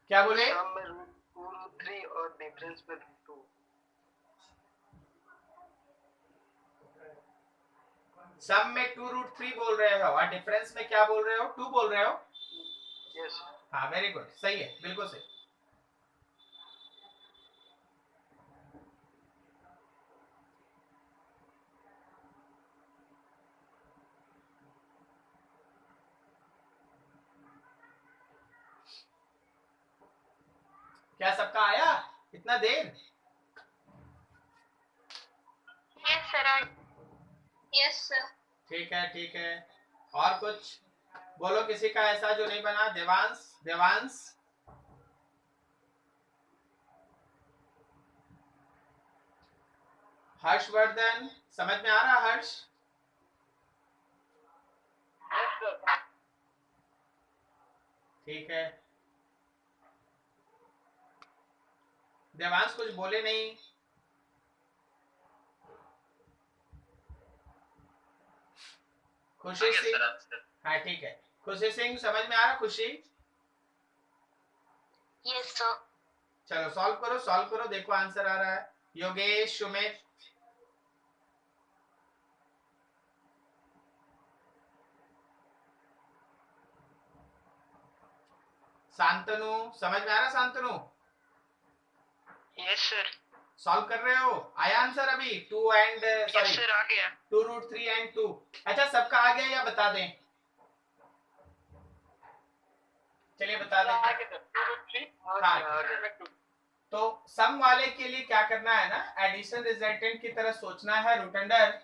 क्या बोले? सम में √2√3 और डिफरेंस में √2। सम में 2√3 बोल रहे हो और डिफरेंस में क्या बोल रहे हो, 2 बोल रहे हो? यस। हाँ वेरी गुड, सही है, बिल्कुल सही। क्या सबका आया इतना देर? Yes sir. Yes sir. ठीक है ठीक है, और कुछ बोलो किसी का ऐसा जो नहीं बना? देवांश, देवांश, हर्षवर्धन, समझ में आ रहा हर्ष? ठीक है, देवांश कुछ बोले नहीं। खुशी सिंह, हाँ ठीक है। खुशी सिंह समझ में आ रहा? खुशी, यस सर। चलो सॉल्व करो, देखो आंसर आ रहा है। योगेश, सुमित, शांतनु, समझ में आ रहा? Shantanu yes sir. सॉल्व कर रहे हो? आया आंसर अभी? 2 एंड यस सर, आ गया। 2√3 एंड 2। अच्छा सबका आ गया या बता दें? चलिए बता दें। हाँ, तो सम वाले के लिए क्या करना है ना, एडिशन रिजल्टेंट की तरह सोचना है। Root under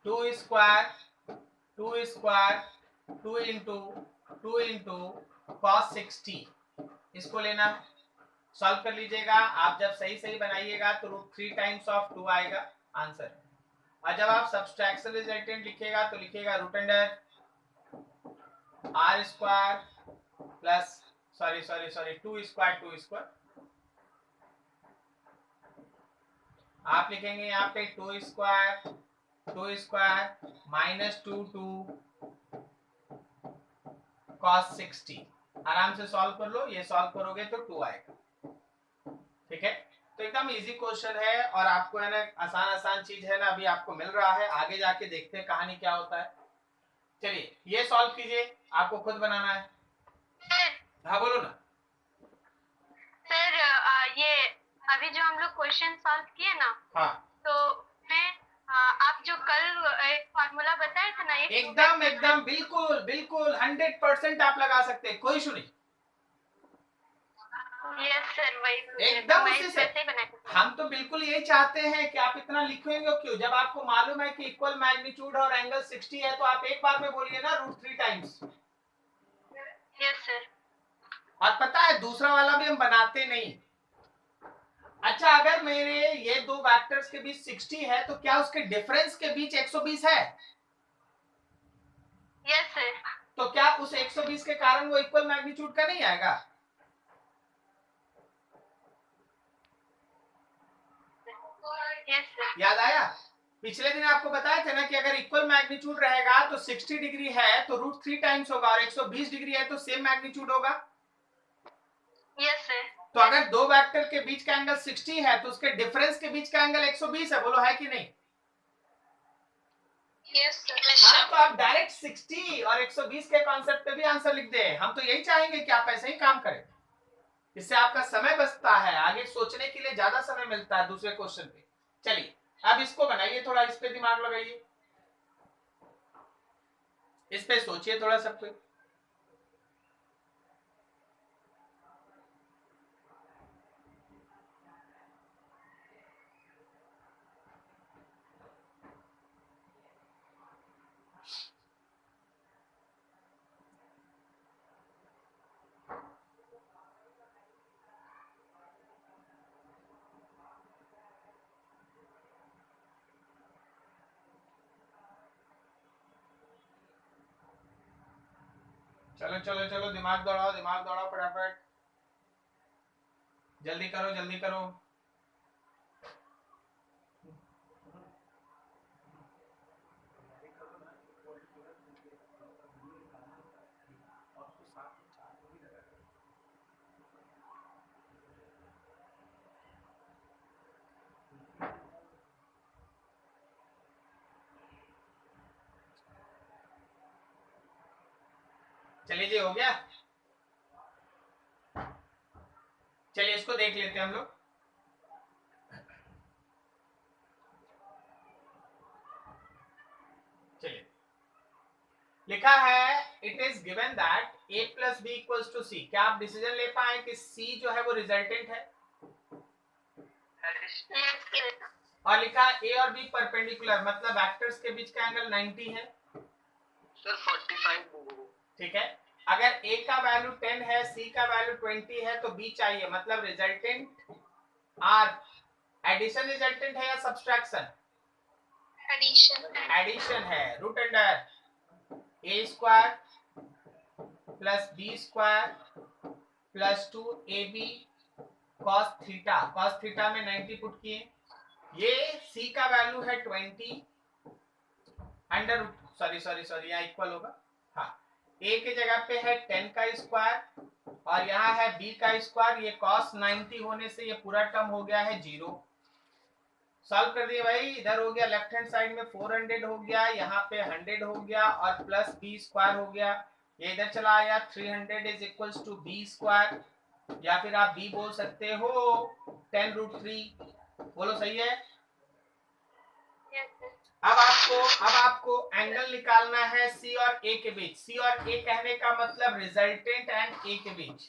2 square 2 square 2 into 2 into cos 60, इसको लेना है। सॉल्व कर लीजिएगा आप, जब सही सही बनाइएगा तो √3 टाइम्स ऑफ 2 आएगा आंसर। और जब आप सब्सट्रैक्शन रिजल्टेंट लिखेगा तो लिखेगा root under r square plus 2 square आप लिखेंगे यहाँ पे 2 स्क्वायर माइनस 2 cos 60। आराम से सॉल्व कर लो, ये सॉल्व करोगे तो 2 आएगा। ठीक है, तो एकदम इजी क्वेश्चन है और आपको है ना आसान चीज है ना, अभी आपको मिल रहा है। आगे जाके देखते हैं कहानी क्या होता है। चलिए ये सॉल्व कीजिए, आपको खुद बनाना है। हाँ बोलो ना सर। ये अभी जो हम लोग क्वेश्चन सॉल्व किए ना, हाँ तो मैं आप जो कल एक फार्मूला बताए थे ना, एकदम बिल्कुल 100% आप लगा सकते हैं, कोई इशू नहीं। यस सर, वही एकदम उसी से वैसे ही बनाए थे। हम तो बिल्कुल यही चाहते हैं कि आप इतना लिखेंगे क्यों, जब आपको मालूम है कि इक्वल मैग्नीट्यूड और एंगल 60 है तो आप एक बार में बोलिए ना √3 टाइम्स। Yes sir. और पता है दूसरा वाला भी हम बनाते नहीं। अच्छा अगर मेरे ये दो वेक्टर्स के बीच 60 है तो क्या उसके डिफरेंस के बीच 120 है? Yes sir. तो क्या उस 120 के कारण वो इक्वल मैग्नीट्यूड का नहीं आएगा? Yes sir. याद आया? पिछले दिन आपको बताया था ना कि अगर इक्वल मैग्नीट्यूड रहेगा तो 60 डिग्री है तो √3 टाइम्स होगा, और 120 डिग्री है तो सेम मैग्नीट्यूड होगा। Yes sir. तो अगर दो वेक्टर के बीच का एंगल 60 है तो उसके डिफरेंस के बीच का एंगल 120 है, बोलो है कि नहीं? Yes sir. हाँ, तो आप डायरेक्ट 60 और 120 के कॉन्सेप्ट पे भी आंसर लिख दे। हम तो यही चाहेंगे कि आप ऐसे ही काम करें, इससे आपका समय बचता है, आगे सोचने के लिए ज्यादा समय मिलता है दूसरे क्वेश्चन पे। चलिए अब इसको बनाइए, थोड़ा इस पे दिमाग लगाइए, इस पे सोचिए थोड़ा सब कुछ। चलो दिमाग दौड़ाओ फटाफट, जल्दी करो। चलिए जी, हो गया। चलिए इसको देख लेते हैं हम लोग। चलिए लिखा है it is given that a plus b equals to c. क्या आप डिसीजन ले पाए कि c जो है वो रिजल्टेंट है? और लिखा है a और b परपेंडिकुलर, मतलब वेक्टर्स के बीच का एंगल 90 है। सर 45। ठीक है, अगर a का वैल्यू 10 है, c का वैल्यू 20 है तो b चाहिए, मतलब रिजल्टेंट r एडिशन रिजल्टेंट है या सब्सट्रैक्शन? एडिशन है। Root under a square plus b square plus 2ab cos theta में 90 पुट किए, ये c का वैल्यू है 20 अंडर सॉरी यहाँ इक्वल होगा, हाँ a के जगह पे है 10 का स्क्वायर और यहाँ है b का स्क्वायर, ये cos 90 होने से ये पूरा टर्म हो गया है 0। सॉल्व कर दिए भाई, इधर हो गया लेफ्ट हैंड साइड में 400 हो गया, यहाँ पे 100 हो गया और प्लस b स्क्वायर हो गया, ये इधर चला आया 300 is equals to b square, या फिर आप b बोल सकते हो 10√3, बोलो सही है। Yes, sir. अब आपको एंगल निकालना है c और a के बीच। c और a कहने का मतलब रिजल्टेंट एंड a के बीच,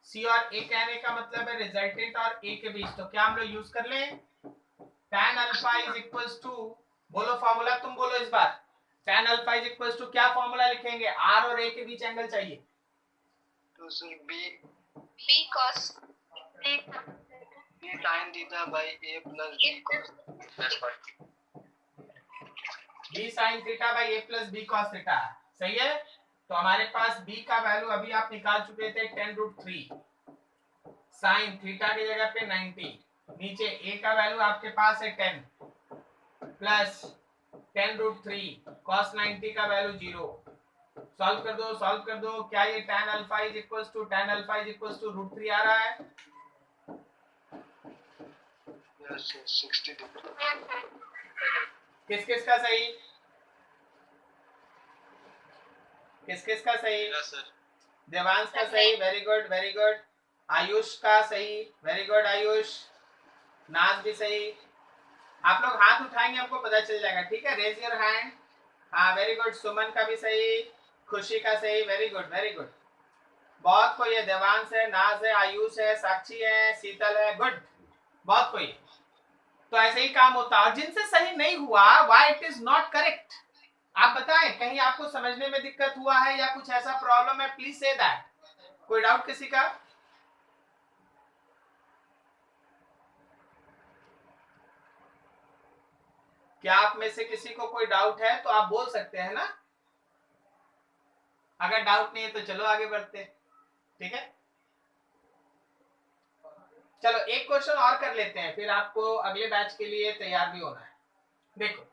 c और a कहने का मतलब है रिजल्टेंट और a के बीच, तो क्या हम लोग यूज कर लें tan alpha is equals to, बोलो फॉर्मूला, तुम बोलो इस बार, tan alpha is equals to क्या फॉर्मूला लिखेंगे, r और a के बीच एंगल चाहिए, तो sir B cos B sin theta by a plus b cos b sin theta by a plus b cos theta, सही है। तो हमारे पास b का वैल्यू अभी आप निकाल चुके थे 10√3, sin थीटा की जगह पे 90, नीचे a का वैल्यू आपके पास है 10 प्लस 10√3 cos 90 का वैल्यू 0। सॉल्व कर दो, क्या ये tan alpha is equals to √3 आ रहा है, यस 60 डिग्री। किस किस का सही, किस किस का सही, यस सर। देवांश का सही, वेरी गुड, आयुष का सही, वेरी गुड आयुष, नाज भी सही। आप लोग हाथ उठाएंगे हमको पता चल जाएगा, ठीक है, रेज योर हैंड, हाँ वेरी गुड, सुमन का भी सही, खुशी का सही, वेरी गुड, बहुत कोई है, देवांश है, नाज है, आयुष है, साक्षी है, शीतल है, गुड, बहुत कोई। तो ऐसे ही काम होता है, और जिनसे सही नहीं हुआ why it is not correct, आप बताएं, कहीं आपको समझने में दिक्कत हुआ है या कुछ ऐसा प्रॉब्लम है, प्लीज से दैट। कोई डाउट किसी का, क्या आप में से किसी को कोई डाउट है तो आप बोल सकते हैं ना, अगर डाउट नहीं है तो चलो आगे बढ़ते, ठीक है। चलो एक क्वेश्चन और कर लेते हैं, फिर आपको अगले बैच के लिए तैयार भी होना है। देखो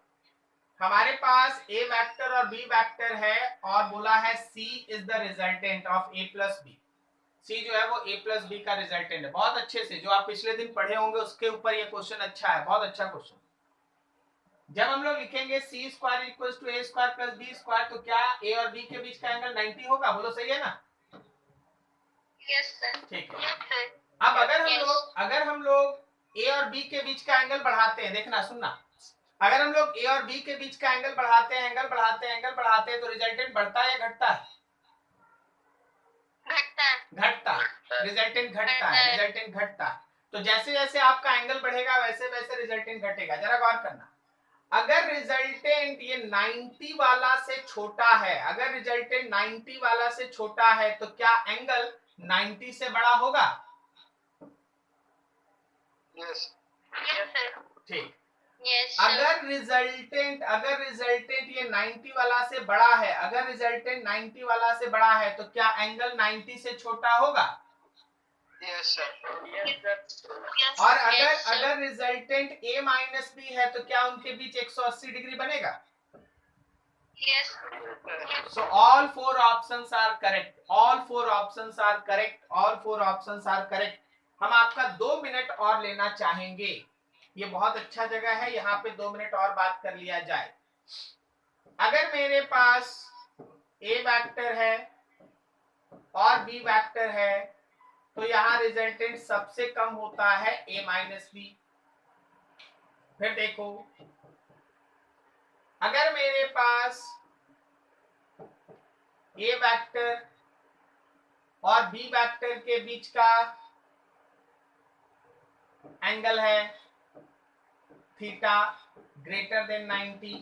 हमारे पास a वेक्टर और b वेक्टर है और बोला है c is the resultant of a plus B, c जो है वो a प्लस बी का रिजल्टेंट है। बहुत अच्छे से जो आप पिछले दिन पढ़े होंगे उसके ऊपर ये क्वेश्चन अच्छा है, बहुत अच्छा क्वेश्चन। जब हम लोग लिखेंगे c square equals to a square plus b square, तो क्या a और b के बीच का एंगल 90 होगा, बोलो सही है ना, Yes, sir. ठीक है। Yes, sir. अब अगर हम लोग a और b के बीच का एंगल बढ़ाते हैं, देखना सुनना, अगर हम लोग a और b के बीच का एंगल बढ़ाते हैं तो रिजल्टेंट बढ़ता है या घटता है, घटता, रिजल्टेंट घटता। तो जैसे जैसे आपका एंगल बढ़ेगा वैसे वैसे रिजल्टेंट घटेगा। जरा गौर करना, अगर रिजल्टेंट ये 90 वाला से छोटा है, अगर रिजल्टेंट 90 वाला से छोटा है तो क्या एंगल 90 से बड़ा होगा, यस Yes, sir. ठीक। Yes, sir. अगर रिजल्टेंट ये 90 वाला से बड़ा है, अगर रिजल्टेंट 90 वाला से बड़ा है तो क्या एंगल 90 से छोटा होगा, यस सर। Yes, और yes, sir. अगर रिजल्टेंट a माइनस बी है तो क्या उनके बीच 180 डिग्री बनेगा। Yes. So all four options are correct, हम आपका 2 मिनट और लेना चाहेंगे, ये बहुत अच्छा जगह है, यहाँ पे 2 मिनट और बात कर लिया जाए। अगर मेरे पास a वेक्टर है और b वेक्टर है तो यहाँ रिजल्टेंट सबसे कम होता है a माइनस बी। फिर देखो अगर मेरे पास a वेक्टर और b वेक्टर के बीच का एंगल है थीटा ग्रेटर देन 90,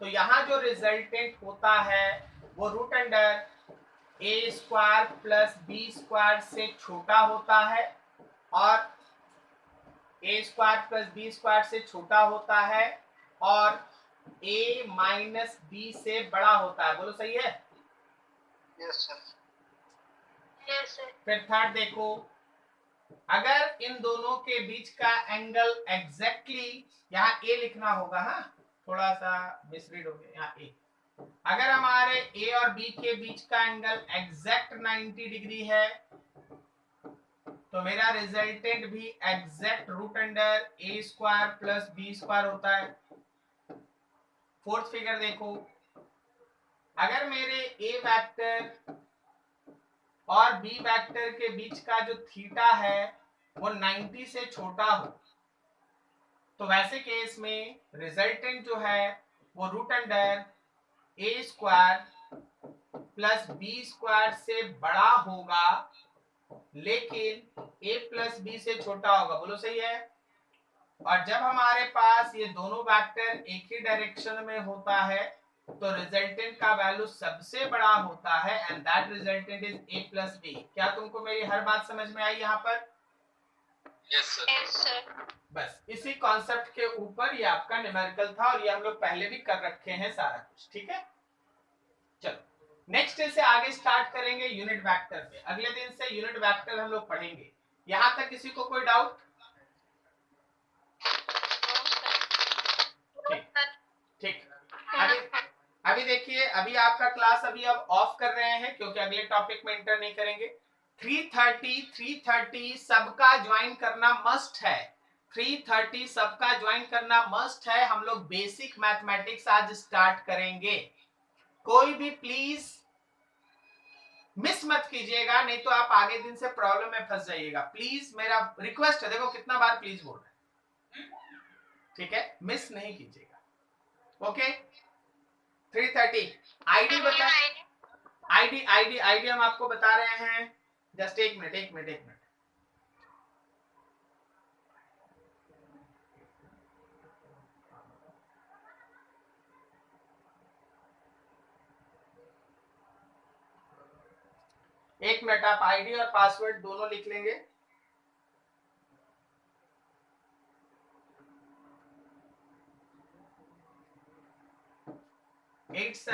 तो यहाँ जो रिजल्टेंट होता है वो root under a square plus b square से छोटा होता है और a square plus b square से छोटा होता है और a माइनस b से बड़ा होता है, बोलो सही है। Yes sir. Yes, sir. फिर थर्ड देखो, अगर इन दोनों के बीच का एंगल एग्जैक्टली, यहाँ ए लिखना होगा, हाँ थोड़ा सा मिसरीड हो गया, यहाँ ए। अगर हमारे ए और बी के बीच का एंगल एग्जैक्ट 90 डिग्री है तो मेरा रिजल्टेंट भी exact root under a square plus B square होता है। फोर्थ फिगर देखो, अगर मेरे ए वेक्टर और बी वेक्टर के बीच का जो थीटा है वो 90 से छोटा हो तो वैसे केस में रिजल्टेंट जो है वो root under a square plus B square से बड़ा होगा, लेकिन ए प्लस बी से छोटा होगा। बोलो सही है। और जब हमारे पास ये दोनों वेक्टर एक ही डायरेक्शन में होता है तो रिजल्टेंट का वैल्यू सबसे बड़ा होता है and that resultant is A plus B. क्या तुमको मेरी हर बात समझ में आई यहाँ पर? Yes sir. Yes sir. बस इसी कॉन्सेप्ट के ऊपर ये आपका न्यूमेरिकल था और ये हम लोग पहले भी कर रखे हैं सारा कुछ, ठीक है। चलो नेक्स्ट डे से आगे स्टार्ट करेंगे यूनिट वेक्टर पे। अगले दिन से यूनिट वेक्टर हम लोग पढ़ेंगे। यहां तक किसी को कोई डाउट? ठीक। अभी देखिए, अभी आपका क्लास अभी अब ऑफ कर रहे हैं क्योंकि अगले टॉपिक में इंटर नहीं करेंगे। 3:30 सबका ज्वाइन करना मस्ट है। 3:30 सबका ज्वाइन करना मस्ट है। हम लोग बेसिक मैथमेटिक्स आज स्टार्ट करेंगे। कोई भी प्लीज मिस मत कीजिएगा, नहीं तो आप आगे दिन से प्रॉब्लम में फंस जाइएगा। प्लीज मेरा रिक्वेस्ट है, देखो कितना बार प्लीज बोल रहे हैं, ठीक है, मिस नहीं कीजिएगा। ओके 3:30 आईडी बता, आईडी हम आपको बता रहे हैं। जस्ट एक मिनट। एक मिनट, आप आईडी और पासवर्ड दोनों लिख लेंगे। 87